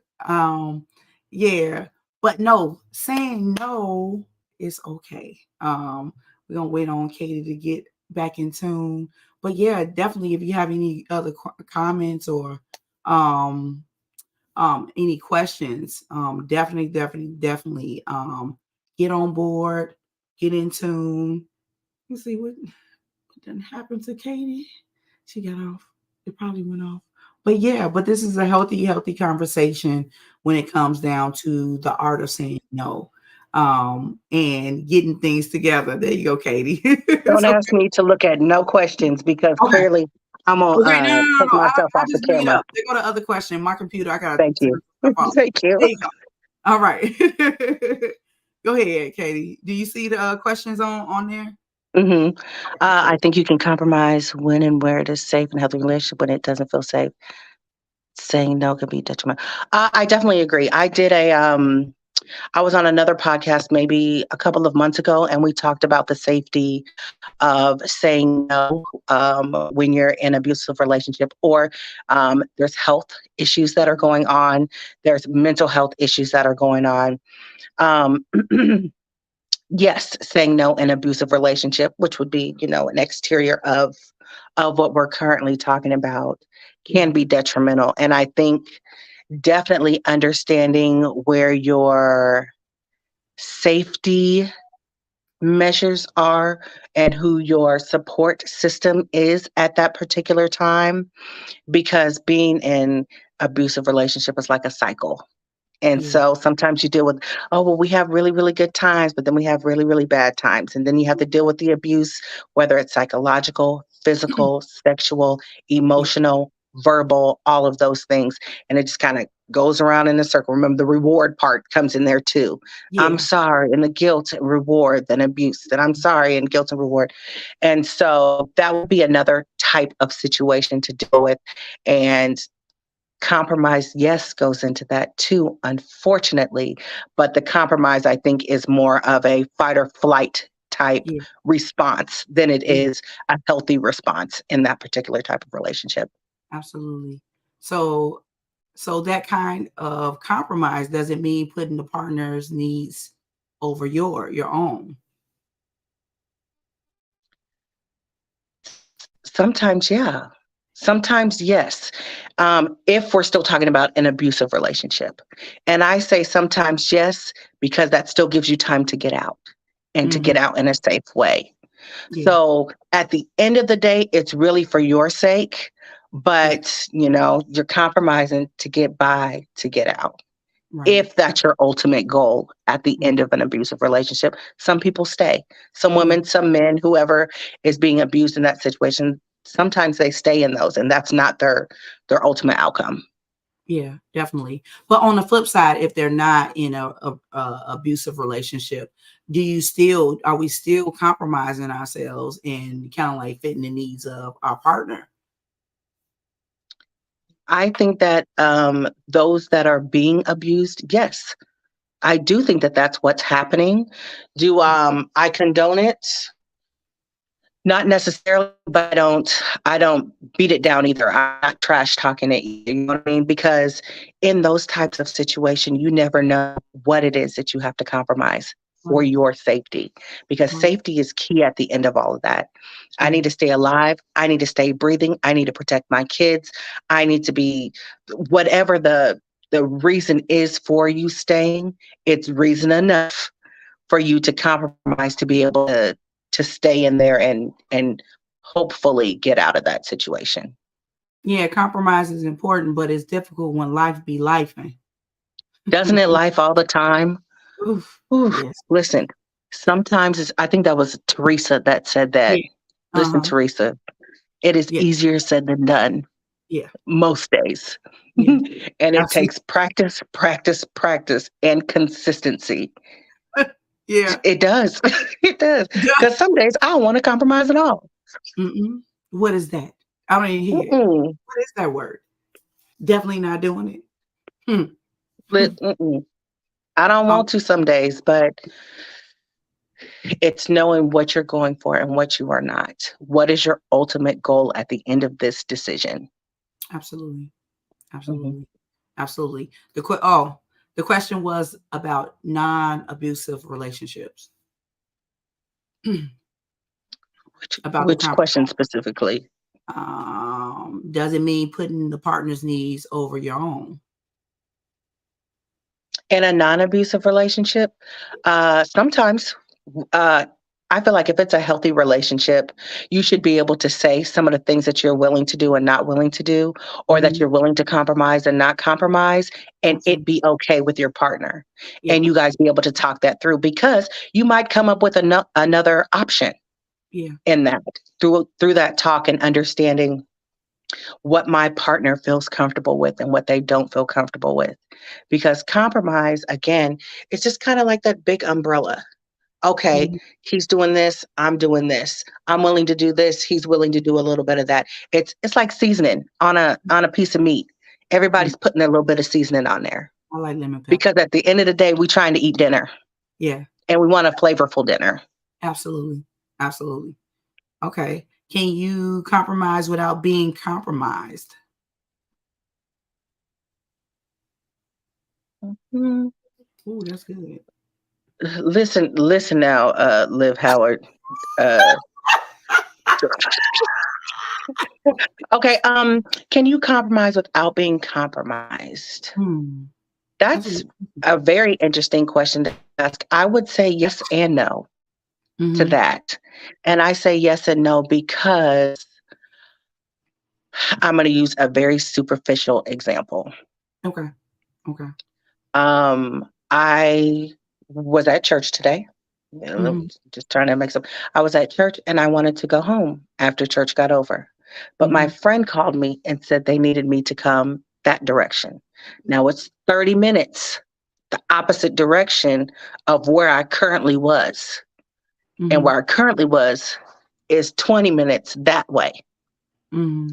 Yeah, but no, saying no is okay. We're gonna wait on Katie to get back in tune. but yeah, definitely if you have any other comments or um any questions, definitely get on board, get in tune. Let's see what didn't happen to Katie. She got off. It probably went off. But yeah, but this is a healthy conversation when it comes down to the art of saying no, and getting things together. There you go, Katie. Don't So, ask me to look at no questions because okay. clearly I'm gonna Okay, take no. myself I off the just bring it camera. up. They go to other question. My computer, I gotta Thank you. turn stuff off. Thank you. There you go. All right. Go ahead, Katie. Do you see the questions on there? hmm Okay, I cool. think you can compromise when and where it is safe and healthy relationship. When it doesn't feel safe, saying no can be detrimental. I definitely agree. I was on another podcast maybe a couple of months ago, and we talked about the safety of saying no when you're in an abusive relationship, or there's health issues that are going on, there's mental health issues that are going on. Um, yes, saying no in an abusive relationship, which would be, an exterior of what we're currently talking about, can Yeah, be detrimental. And I think definitely understanding where your safety measures are and who your support system is at that particular time, because being in abusive relationship is like a cycle. And yeah, so sometimes you deal with, oh, well, we have really, really good times, but then we have really, really bad times. And then you have to deal with the abuse, whether it's psychological, physical, sexual, yeah, emotional, verbal, all of those things. And it just kind of goes around in a circle. Remember, the reward part comes in there too. I'm yeah, sorry, and the guilt and reward, then abuse, then I'm sorry, and guilt and reward. And so that would be another type of situation to deal with. And compromise, yes, goes into that too, unfortunately. But the compromise, I think, is more of a fight or flight type yeah, response than it yeah, is a healthy response in that particular type of relationship. absolutely. So, so that kind of compromise doesn't mean putting the partner's needs over your own. Sometimes, yeah. Sometimes, yes. If we're still talking about an abusive relationship. And I say sometimes, yes, because that still gives you time to get out and to Hmm. get out in a safe way. Yeah, So at the end of the day, it's really for your sake, yeah, but you're compromising to get by, to get out. right. If that's your ultimate goal at the Yeah, end of an abusive relationship, some people stay. Some yeah, women, some men, whoever is being abused in that situation, sometimes they stay in those, and that's not their ultimate outcome. yeah, definitely. But on the flip side, if they're not in a abusive relationship, do you still are we still compromising ourselves and kind of like fitting the needs of our partner? I think that those that are being abused, yes, I do think that that's what's happening. Do I condone it? Not necessarily, but I don't beat it down either. I'm not trash talking it either. You know what I mean? Because in those types of situations, you never know what it is that you have to compromise for Right, your safety. Because right, safety is key at the end of all of that. I yeah, need to stay alive. I need to stay breathing. I need to protect my kids. I need to be whatever the reason is for you staying, it's reason enough for you to compromise to be able to stay in there and hopefully get out of that situation. yeah. Compromise is important, but it's difficult when life be life. Doesn't it life all the time? Oof. Ooh, Yes. listen, sometimes I think that was Teresa that said that. Yeah. Uh Listen, huh. Teresa, it is Yeah. easier said than done Yeah. most days. Yeah. And it Absolutely. takes practice, practice, practice, and consistency. Yeah. It does. It does. Because some days I don't want to compromise at all. Mm-mm. What is that? I don't even hear it. Mm-mm. What is that word? Definitely not doing it. Hmm. Hmm. Mm-mm. I don't Um, want to some days, but it's knowing what you're going for and what you are not. What is your ultimate goal at the end of this decision? absolutely. Mhm. Absolutely. Absolutely. The question was about non-abusive relationships. Which About the which compromise. question specifically? Does it mean putting the partner's needs over your own? In a non-abusive relationship, sometimes I feel like if it's a healthy relationship, you should be able to say some of the things that you're willing to do and not willing to do, or that Mhm. you're willing to compromise and not compromise, and it Absolutely. be okay with your partner. Yeah. And you guys be able to talk that through, because you might come up with another option Yeah. in that, through that talk and understanding what my partner feels comfortable with and what they don't feel comfortable with. Because compromise, again, it's just kind of like that big umbrella. Okay, Mhm. he's doing this, I'm doing this. I'm willing to do this, he's willing to do a little bit of that. It's like seasoning on a piece of meat. Yeah. Everybody's putting a little bit of seasoning on there, I like lemon because pepper. at the end of the day, we're trying to eat dinner, Yeah. and we want a flavorful dinner. Absolutely. Absolutely. Okay. Can you compromise without being compromised? Mm, Ooh, that's good. listen now, Liv Howard. Uh, okay, can you compromise without being compromised? Hmm. That's a That's good a very interesting question to ask. I would say yes and no to Mm-hmm. that. And I say yes and no because I'm going to use a very superficial example. Okay. Okay. I was at church today. Mm-hmm. Just trying to make some. I was at church and I wanted to go home after church got over. But my Mm-hmm. friend called me and said they needed me to come that direction. Now it's 30 minutes, the opposite direction of where I currently was. And Mm-hmm. where I currently was is 20 minutes that way. Mm-hmm.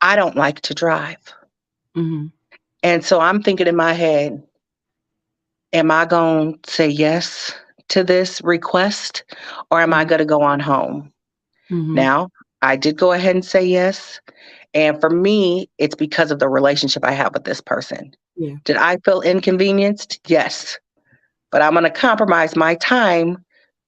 I don't like to drive. Mm-hmm. And so I'm thinking in my head, am I going to say yes to this request, or am I Mm-hmm. going to go on home? Mm-hmm. Now, I did go ahead and say yes. And for me, it's because of the relationship I have with this person. Yeah. Did I feel inconvenienced? Yes. But I'm going to compromise my time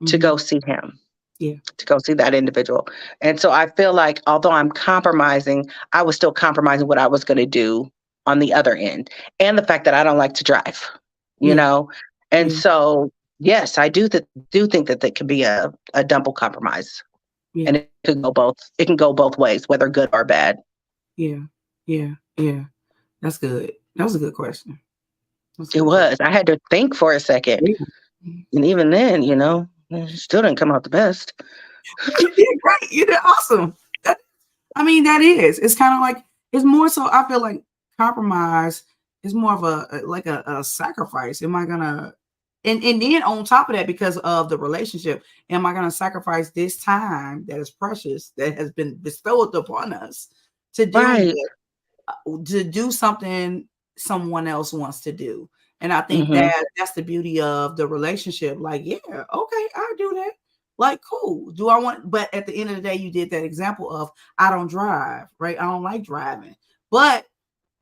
to Mm-hmm. go see him, Yeah. to go see that individual. And so I feel like although I'm compromising, I was still compromising what I was going to do on the other end. And the fact that I don't like to drive, you Yeah. know? And Yeah. so, yes, I do think that that could be a double compromise. Yeah. And it can go both ways, whether good or bad. Yeah. Yeah. Yeah. That's good. That was a good question. That's a It good question. was. I had to think for a second. Yeah. And even then, it still didn't come out the best. You did great. You did awesome. I mean, that is. It's kind of like it's more so. I feel like compromise is more of a sacrifice. Am I gonna and then on top of that, because of the relationship, am I gonna sacrifice this time that is precious that has been bestowed upon us to do Right. to do something someone else wants to do? And I think Hmm. that's the beauty of the relationship. Like, yeah, okay, I do that. Like, cool. Do I want? But at the end of the day, you did that example of I don't drive, right? I don't like driving, but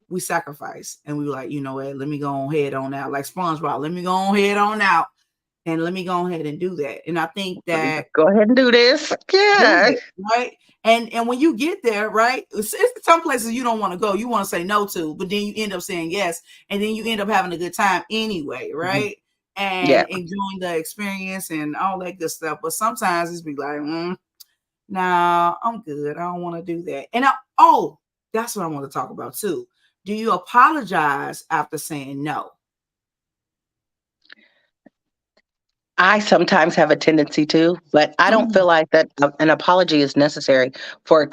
we sacrifice and we were like, you know what? Let me go on head on out, like SpongeBob. Let me go on head on out, and let me go ahead and do that. And I think Let me that just go ahead and do this. do Yeah. it, right? And when you get there, right, it's some places you don't want to go, you want to say no to, but then you end up saying yes, and then you end up having a good time anyway, Mhm. right? And Yeah. enjoying the experience and all that good stuff. But sometimes it's be like, nah, I'm good. I don't want to do that. And that's what I want to talk about too. Do you apologize after saying no? I sometimes have a tendency to, but I don't Mm, feel like that an apology is necessary for.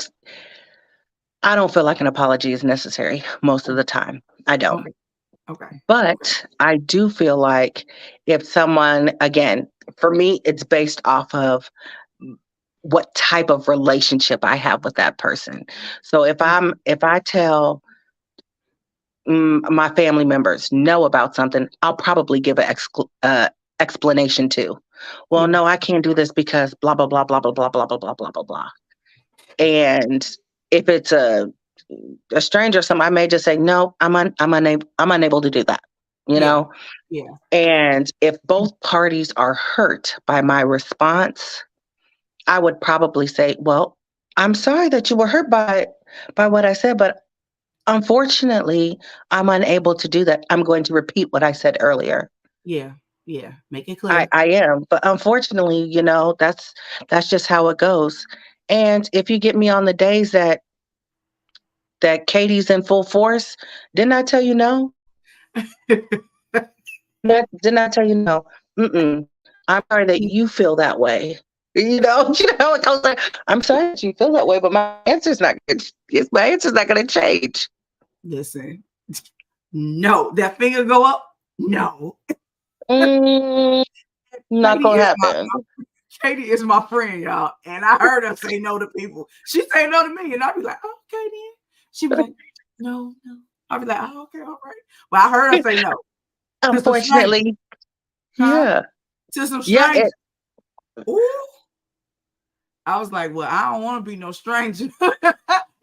I don't feel like an apology is necessary most of the time. I don't. okay, okay, okay. But I do feel like if someone, again, for me, it's based off of what type of relationship I have with that person. So if I tell my family members know about something, I'll probably give an explanation too. Well, Yeah, no, I can't do this because blah blah blah blah blah blah blah blah blah blah blah blah. And if it's a stranger, I may just say no. I'm unable to do that. You yeah, know. yeah, And if both parties are hurt by my response, I would probably say, well, I'm sorry that you were hurt by it, by what I said, but unfortunately, I'm unable to do that. I'm going to repeat what I said earlier. Yeah. Yeah. Make it I, clear. I am, but unfortunately, that's just how it goes. And if you get me on the days that Katie's in full force, didn't I tell you no? Didn't I tell you no? Mm-mm. I'm sorry that you feel that way. I was like, I'm sorry that you feel that way, but my answer's not gonna change. Listen, no, that finger go up. No, Mm, not Katie gonna is happen. Katie is my friend, y'all, and I heard her say no to people. She say no to me, and I'd be like, oh, Katie. She was like, no, no. I'd be like, oh, okay, all right. But I heard her say no to some strangers, Unfortunately, huh? yeah. To some Yeah, strangers. Ooh. I was like, well, I don't want to be no stranger.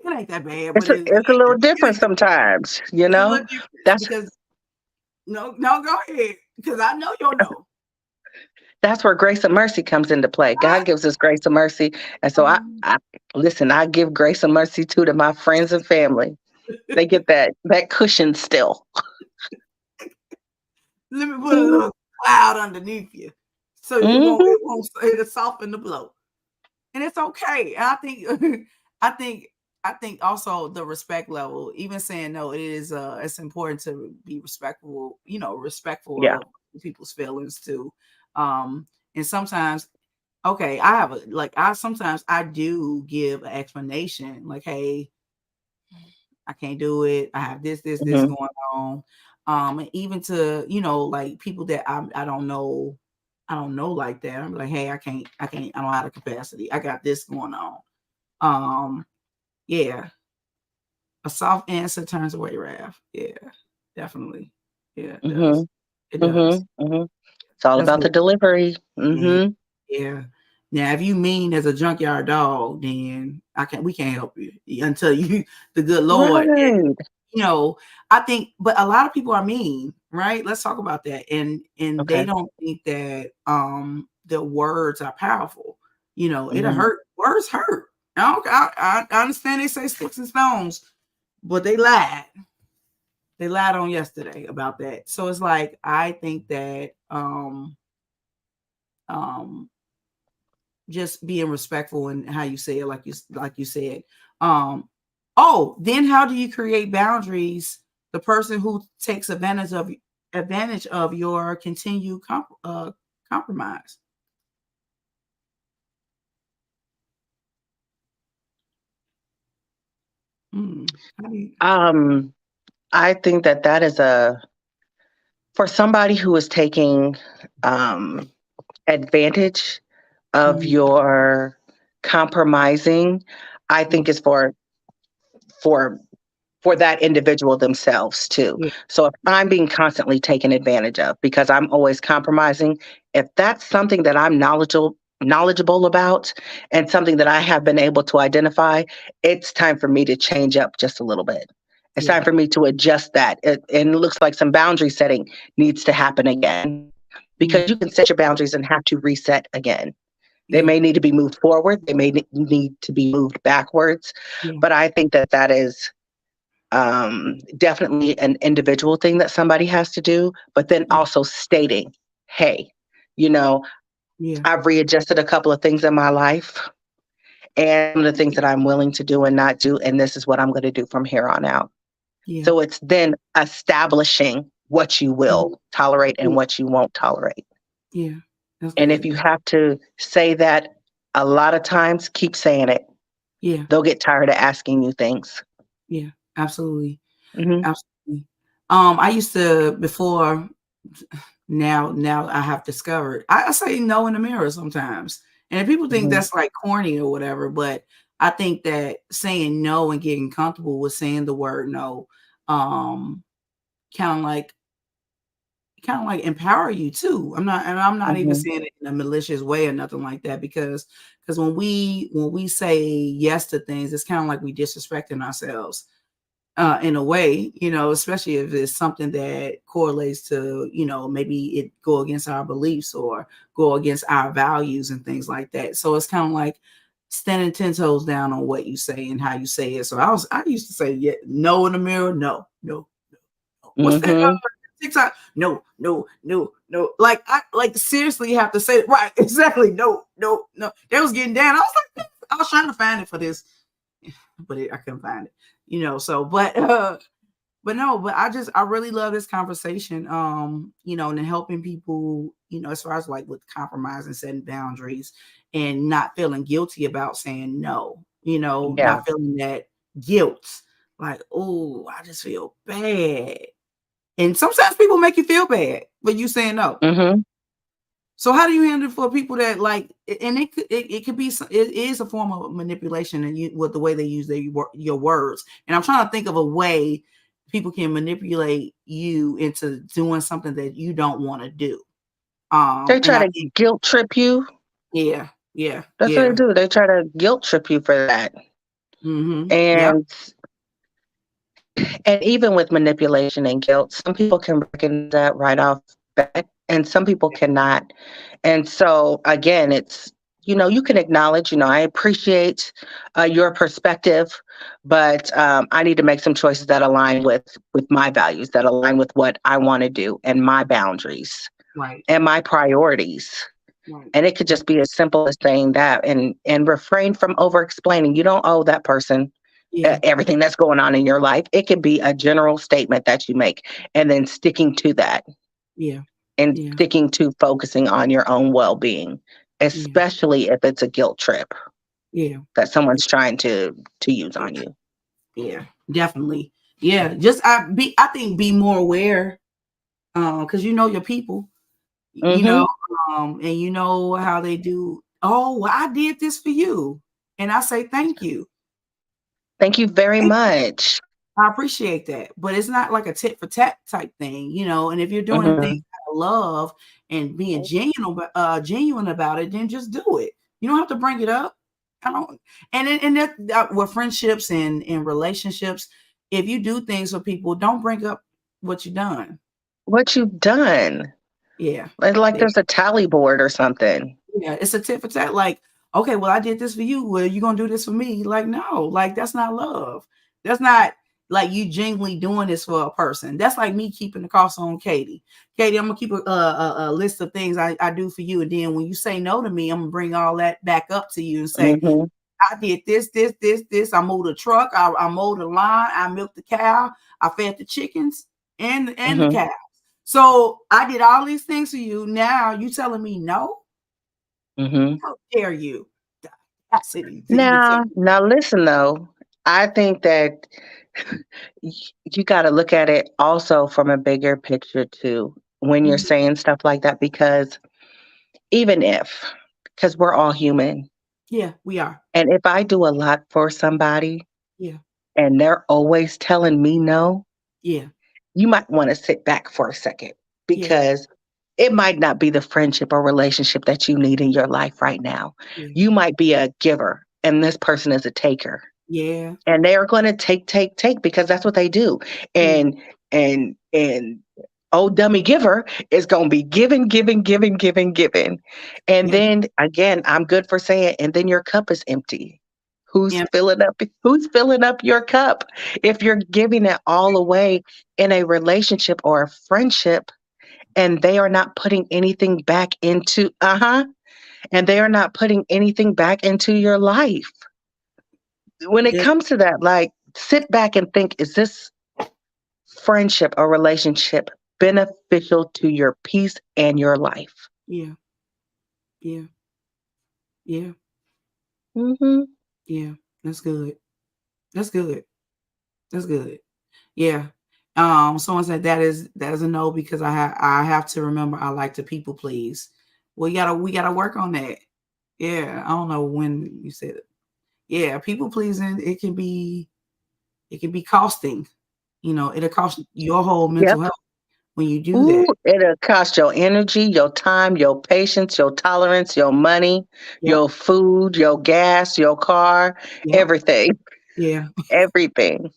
It ain't that bad, but it's a little different sometimes, it's a little different That's because no, go ahead because I know you'll know. that's where grace and mercy comes into play. God gives us grace and mercy. And so I listen, I give grace and mercy too to my friends and family. They get that cushion still. Let me put a little cloud underneath you, so it'll soften the blow, and it's okay. And I think, I think, I think also the respect level, even saying no, it's important to be respectful. Respectful Yeah. of people's feelings too. And sometimes, okay, I have sometimes I do give an explanation, like, hey, I can't do it. I have this Hmm. going on. And even to, like people that I don't know, like that. I'm like, hey, I can't, I don't have the capacity. I got this going on. Yeah. A soft answer turns away wrath. Yeah, definitely. Yeah, it Hmm. does. It Hmm. does. Hmm. It's all That's about good. the delivery. Yeah. Hmm. Yeah. Now, if you mean as a junkyard dog, then we can't help you until the good Lord. Right. I think, but a lot of people are mean, right? Let's talk about that. And they Okay. don't think that the words are powerful. It'll Hmm. hurt. Words hurt. I understand they say sticks and stones, but they lied. They lied on yesterday about that. So it's like I think that um just being respectful in how you say it, like you said. Then how do you create boundaries? The person who takes advantage of your continued compromise. How do you? Um, I think that is for somebody who is taking um advantage of Mm, your compromising. I yeah, think is for for that individual themselves too. yeah, So if I'm being constantly taken advantage of because I'm always compromising, if that's something that I'm knowledgeable about and something that I have been able to identify, it's time for me to change up just a little bit. It's yeah, time for me to adjust that. And it looks like some boundary setting needs to happen again because mm, you can set your boundaries and have to reset again. They yeah, may need to be moved forward, they may need to be moved backwards. yeah, But I think that is definitely an individual thing that somebody has to do, but then yeah, also stating, hey, you know, yeah, I've readjusted a couple of things in my life and some of the things that I'm willing to do and not do, and this is what I'm going to do from here on out. yeah, So it's then establishing what you mhm, will tolerate and yeah, what you won't tolerate. yeah. That's And if good. you have to say that a lot of times, keep saying it. Yeah, They'll get tired of asking you things. yeah, absolutely. Hmm. Absolutely. I used to before. Now I have discovered. I say no in the mirror sometimes, and people think Hmm. that's like corny or whatever. But I think that saying no and getting comfortable with saying the word no, um, kind of like empower you too. I'm not even Hmm. saying it in a malicious way or nothing like that because when we say yes to things, it's kind of like we disrespecting ourselves in a way, especially if it's something that correlates to, maybe it go against our beliefs or go against our values and things like that. So it's kind of like standing 10 toes down on what you say and how you say it. So I used to say, yeah, no in the mirror, no, no, no. What's that? Mhm. TikTok? No, no, no, no. Like I like seriously have to say it right. Exactly. No, no, no. They was getting down. I was like, I was trying to find it for this, but I couldn't find it. So but no, but I really love this conversation. And helping people, as far as like with compromise and setting boundaries and not feeling guilty about saying no, Yeah. not feeling that guilt, like, oh, I just feel bad. And sometimes people make you feel bad, but you saying no. Mhm. So how do you handle it for people that like, and it could be, it is a form of manipulation, and with the way they use your words. And I'm trying to think of a way people can manipulate you into doing something that you don't want to do. They And try I to think, guilt trip you. yeah, yeah, That's what they yeah, do. They try to guilt trip you for that. yep, And even with manipulation and guilt, some people can recognize that right off bat, and some people cannot. And so, again, it's, you can acknowledge, I appreciate your perspective, but I need to make some choices that align with my values, that align with what I want to do and my boundaries right, and my priorities. right, And it could right, just be as simple as saying that, and refrain from over explaining. You don't owe that person yeah, everything that's going on in your life. It could be a general statement that you make, and then sticking to that, yeah, and yeah, sticking to focusing on your own well-being, yeah, especially if it's a guilt trip yeah, that someone's trying to use on you. yeah, definitely, yeah. Just I think be more aware, because you know your people, you Hmm. know, and you know how they do. Oh, well, I did this for you, and I say thank you. Thank you very Thank you. much. I appreciate that, but it's not like a tit for tat type thing, And if you're doing things Hmm. out of love and being genuine about it, then just do it. You don't have to bring it up. I don't. And that with friendships and relationships, if you do things for people, don't bring up what you done. What you've done. Yeah. Like there's a tally board or something. Yeah, it's a tit for tat. Like, okay, well, I did this for you. Well, you gonna do this for me? Like, no, like that's not love. That's not like you genuinely doing this for a person. That's like me keeping the cost on Katie. Katie, I'm gonna keep a list of things I do for you, and then when you say no to me, I'm gonna bring all that back up to you and say, Hmm. I did this, this, this, this. I mowed the truck. I mowed the lawn. I milked the cow. I fed the chickens and the Hmm. cows. So I did all these things for you. Now you telling me no? Hmm. How dare you? The audacity to even tell Now listen though. I think that you got to look at it also from a bigger picture too when you're me. saying stuff like that, because even if, because we're all human, Yeah, we are. and if I do a lot for somebody Yeah, and they're always telling me no, yeah, you might want to sit back for a second, yeah, because it might not be the friendship or relationship that you need in your life right now. yeah, You might be a giver and this person is a taker, yeah, and they are going to take because that's what they do. yeah, And old dummy giver is going to be giving, and yeah, then again, I'm good for saying, and then your cup is empty. who's yeah, filling up who's filling up your cup if you're giving it all away in a relationship or a friendship, and they are not putting anything back into and they are not putting anything back into your life? When it yeah, comes to that, like, sit back and think, is this friendship or relationship beneficial to your peace and your life? yeah, yeah, yeah, Hmm. yeah. That's good. That's good. That's good. Yeah. Someone said that is a no because I have to remember I like to people please. Well, we gotta work on that. Yeah. I don't know when you said it. Yeah, people pleasing, it can be costing. It'll cost your whole mental Yep. health when you do Ooh, that. it'll cost your energy, your time, your patience, your tolerance, your money, Yep. your food, your gas, your car, Yep. everything, Yeah. everything.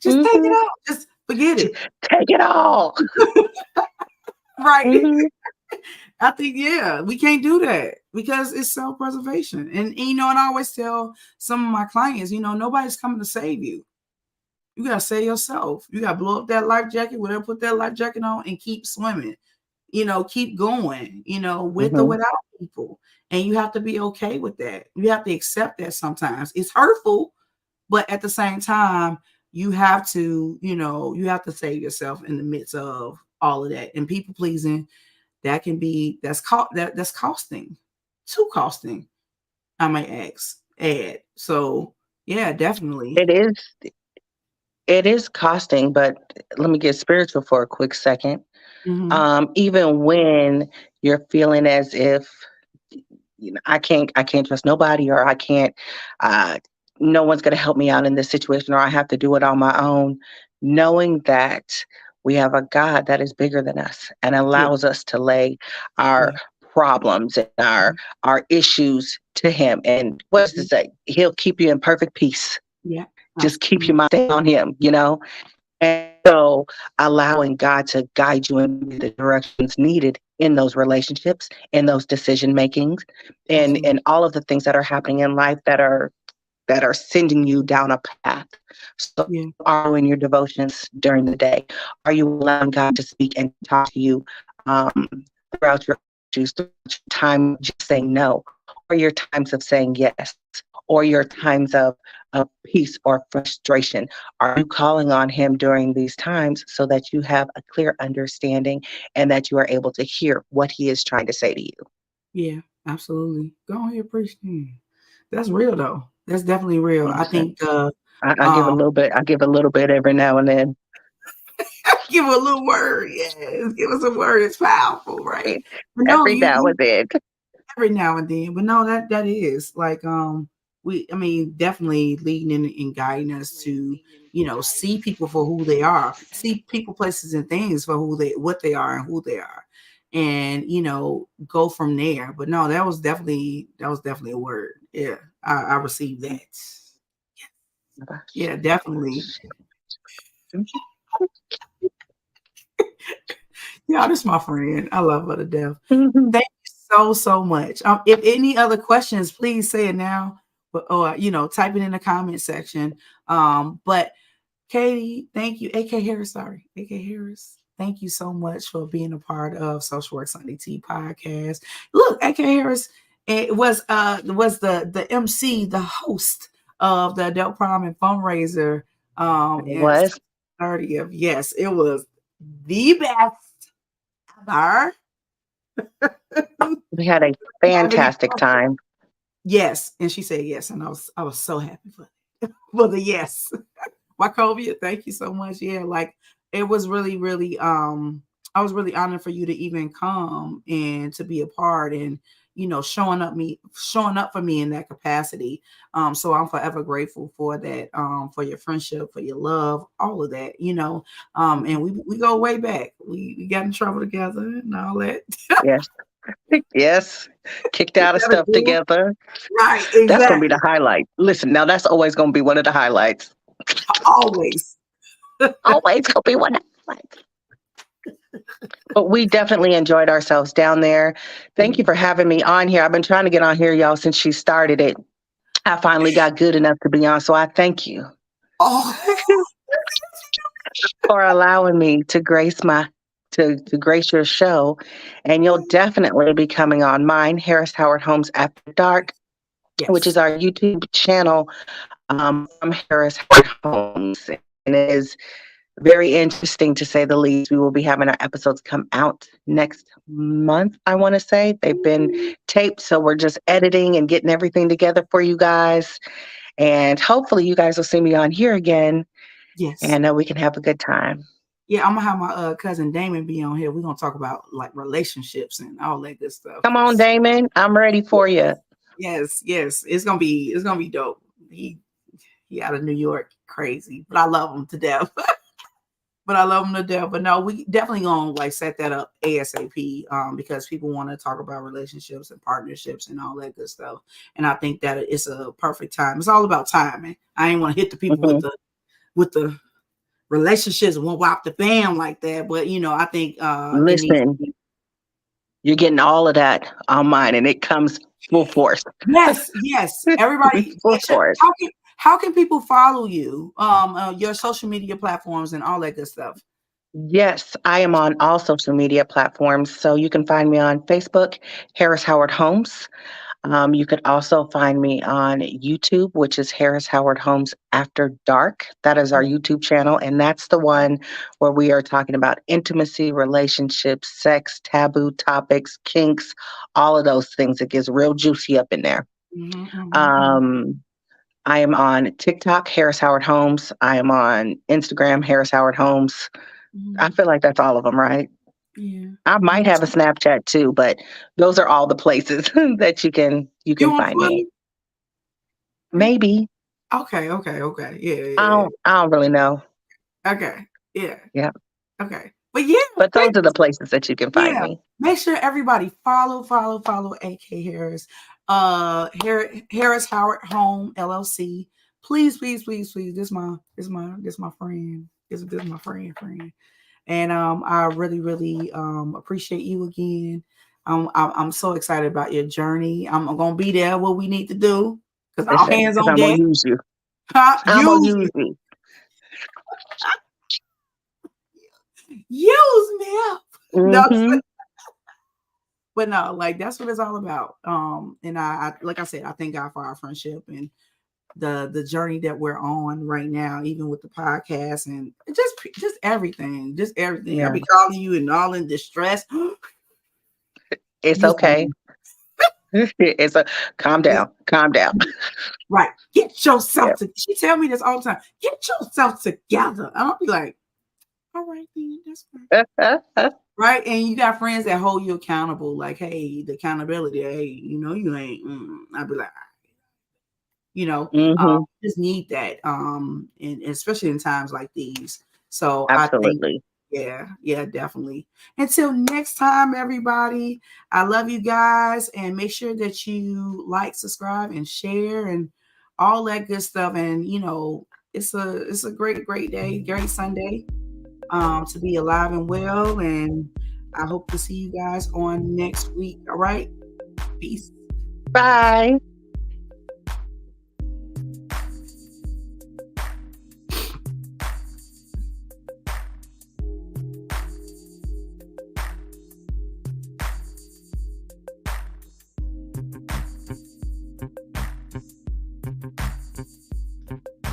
Just take it Hmm. off. Just forget it. Take it all. Right. Hmm. I think, yeah, we can't do that because it's self-preservation. And I always tell some of my clients, nobody's coming to save you. You gotta save yourself. You gotta blow up that life jacket, whatever, put that life jacket on and keep swimming. Keep going, with or Mm-hmm. without people. And you have to be okay with that. You have to accept that sometimes. It's hurtful, but at the same time, you have to, save yourself in the midst of all of that. And people pleasing, that's costing, too costing, I might add. So yeah, definitely. It is. It is costing, but let me get spiritual for a quick second. Mm-hmm. Even when you're feeling as if I can't trust nobody, or I can't, uh, no one's going to help me out in this situation, or I have to do it on my own, knowing that we have a God that is bigger than us and Yeah, allows us to lay our yeah, problems and our issues to Him. And what does yeah, it say? He'll keep you in perfect peace. yeah, Just keep your absolutely. mind stayed on Him. And so allowing God to guide you in the directions needed in those relationships, in those decision makings, Absolutely. and all of the things that are happening in life that are sending you down a path. So Yeah, are you in your devotions during the day? Are you allowing God to speak and talk to you um, throughout your issues, throughout your time of just saying no, or your times of saying yes, or your times of peace or frustration? Are you calling on Him during these times so that you have a clear understanding and that you are able to hear what He is trying to say to you? yeah, absolutely. Go ahead, preach. That's real though. That's definitely real. I Listen, think I give a um little bit. I give a little bit every now and then. give a little word. Yes, give us a word. It's powerful, right? But no, Every you now and then. every now and then. But no, that is like I mean, definitely leading and guiding us to, see people for who they are, see people, places, and things for what they are and who they are. And go from there. But no, that was definitely a word. Yeah, I received that. Yeah, definitely. Yeah, this is my friend. I love her to death. Thank you so much. If any other questions, please say it now. But or type it in the comment section. But Katie, thank you. AK Harris, sorry. AK Harris. Thank you so much for being a part of Social Work Sunday Tea podcast. Look, AK Harris was the MC, the host of the Adult Prom and Fundraiser It in was. 30th. Yes, it was the best ever. We had a Have any fantastic questions? time. Yes, and she said yes, and I was so happy for the yes. Wachovia, thank you so much. Yeah, like it was really, really I was really honored for you to even come and to be a part and showing up for me in that capacity. So I'm forever grateful for that, for your friendship, for your love, all of that. And we go way back. We got in trouble together and all that. Yes. Yes. Kicked out of That stuff again. together. Right, That's gonna be the exactly. highlight. Listen, now that's always gonna be one of the highlights. Always. Always gonna be one of the highlights. But we definitely enjoyed ourselves down there. Thank you Yeah. for having me on here. I've been trying to get on here, y'all, since she started it. I finally got good enough to be on, so I thank you Oh, for allowing me to to grace your show. And you'll definitely be coming on mine, Harris Howard Homes After Dark, which yes. is our YouTube channel from Harris Howard Homes. And it is very interesting to say the least. We will be having our episodes come out next month, I want to say. They've been taped, so we're just editing and getting everything together for you guys. And hopefully you guys will see me on here again Yes. and we can have a good time. Yeah, I'm gonna have my cousin Damon be on here. We're gonna talk about like relationships and all that good stuff. Come on, 'Cause Damon. I'm ready for you. yes, it's gonna be dope. He out of New York, crazy, but I love him to death. But I love him to death. But no, we definitely gonna like set that up ASAP. Because people want to talk about relationships and partnerships and all that good stuff. And I think that it's a perfect time. It's all about timing. I ain't want to hit the people Hmm. with the relationships won't wop the fam like that. But I think it needs to Listen, be. You're getting all of that on mine, and it comes full force. Yes. Everybody, Full make sure. force. How can people follow you? Your social media platforms and all that good stuff. Yes, I am on all social media platforms. So you can find me on Facebook, Harris Howard Holmes. You could also find me on YouTube, which is Harris Howard Holmes After Dark. That is our YouTube channel. And that's the one where we are talking about intimacy, relationships, sex, taboo topics, kinks, all of those things. It gets real juicy up in there. Um, I am on TikTok, Harris Howard Holmes. I am on Instagram, Harris Howard Holmes. I feel like that's all of them, right? Yeah. I might have a Snapchat too, but those are all the places that you can You on find Twitter? me. Maybe. Okay. Yeah. I don't really know. Okay. Yeah. Yeah. Okay. But yeah, But those are the places that you can find me. make sure everybody follow AK Harris. Harris Howard Home LLC. Please. This my friend. This my friend. And I really appreciate you again. I'm so excited about your journey. I'm gonna be there what we need to do because all hands on I'm deck. gonna use you. I'm gonna use you. Use me up. Mm-hmm. But no, like that's what it's all about. And I like I said, I thank God for our friendship and the journey that we're on right now, even with the podcast and just everything. Yeah. I'll be calling you and all in distress. It's okay. It's a calm down. Right. Get yourself to she tell me this all the time. Get yourself together. I'll be like, all right, then that's fine. Right. And you got friends that hold you accountable, like, hey, the accountability, hey, you ain't I'd be like, just need that. And especially in times like these. So absolutely. I think, definitely. Until next time, everybody. I love you guys, and make sure that you like, subscribe, and share, and all that good stuff. And it's a great day, great Sunday, to be alive and well. And I hope to see you guys on next week. All right, peace. Bye.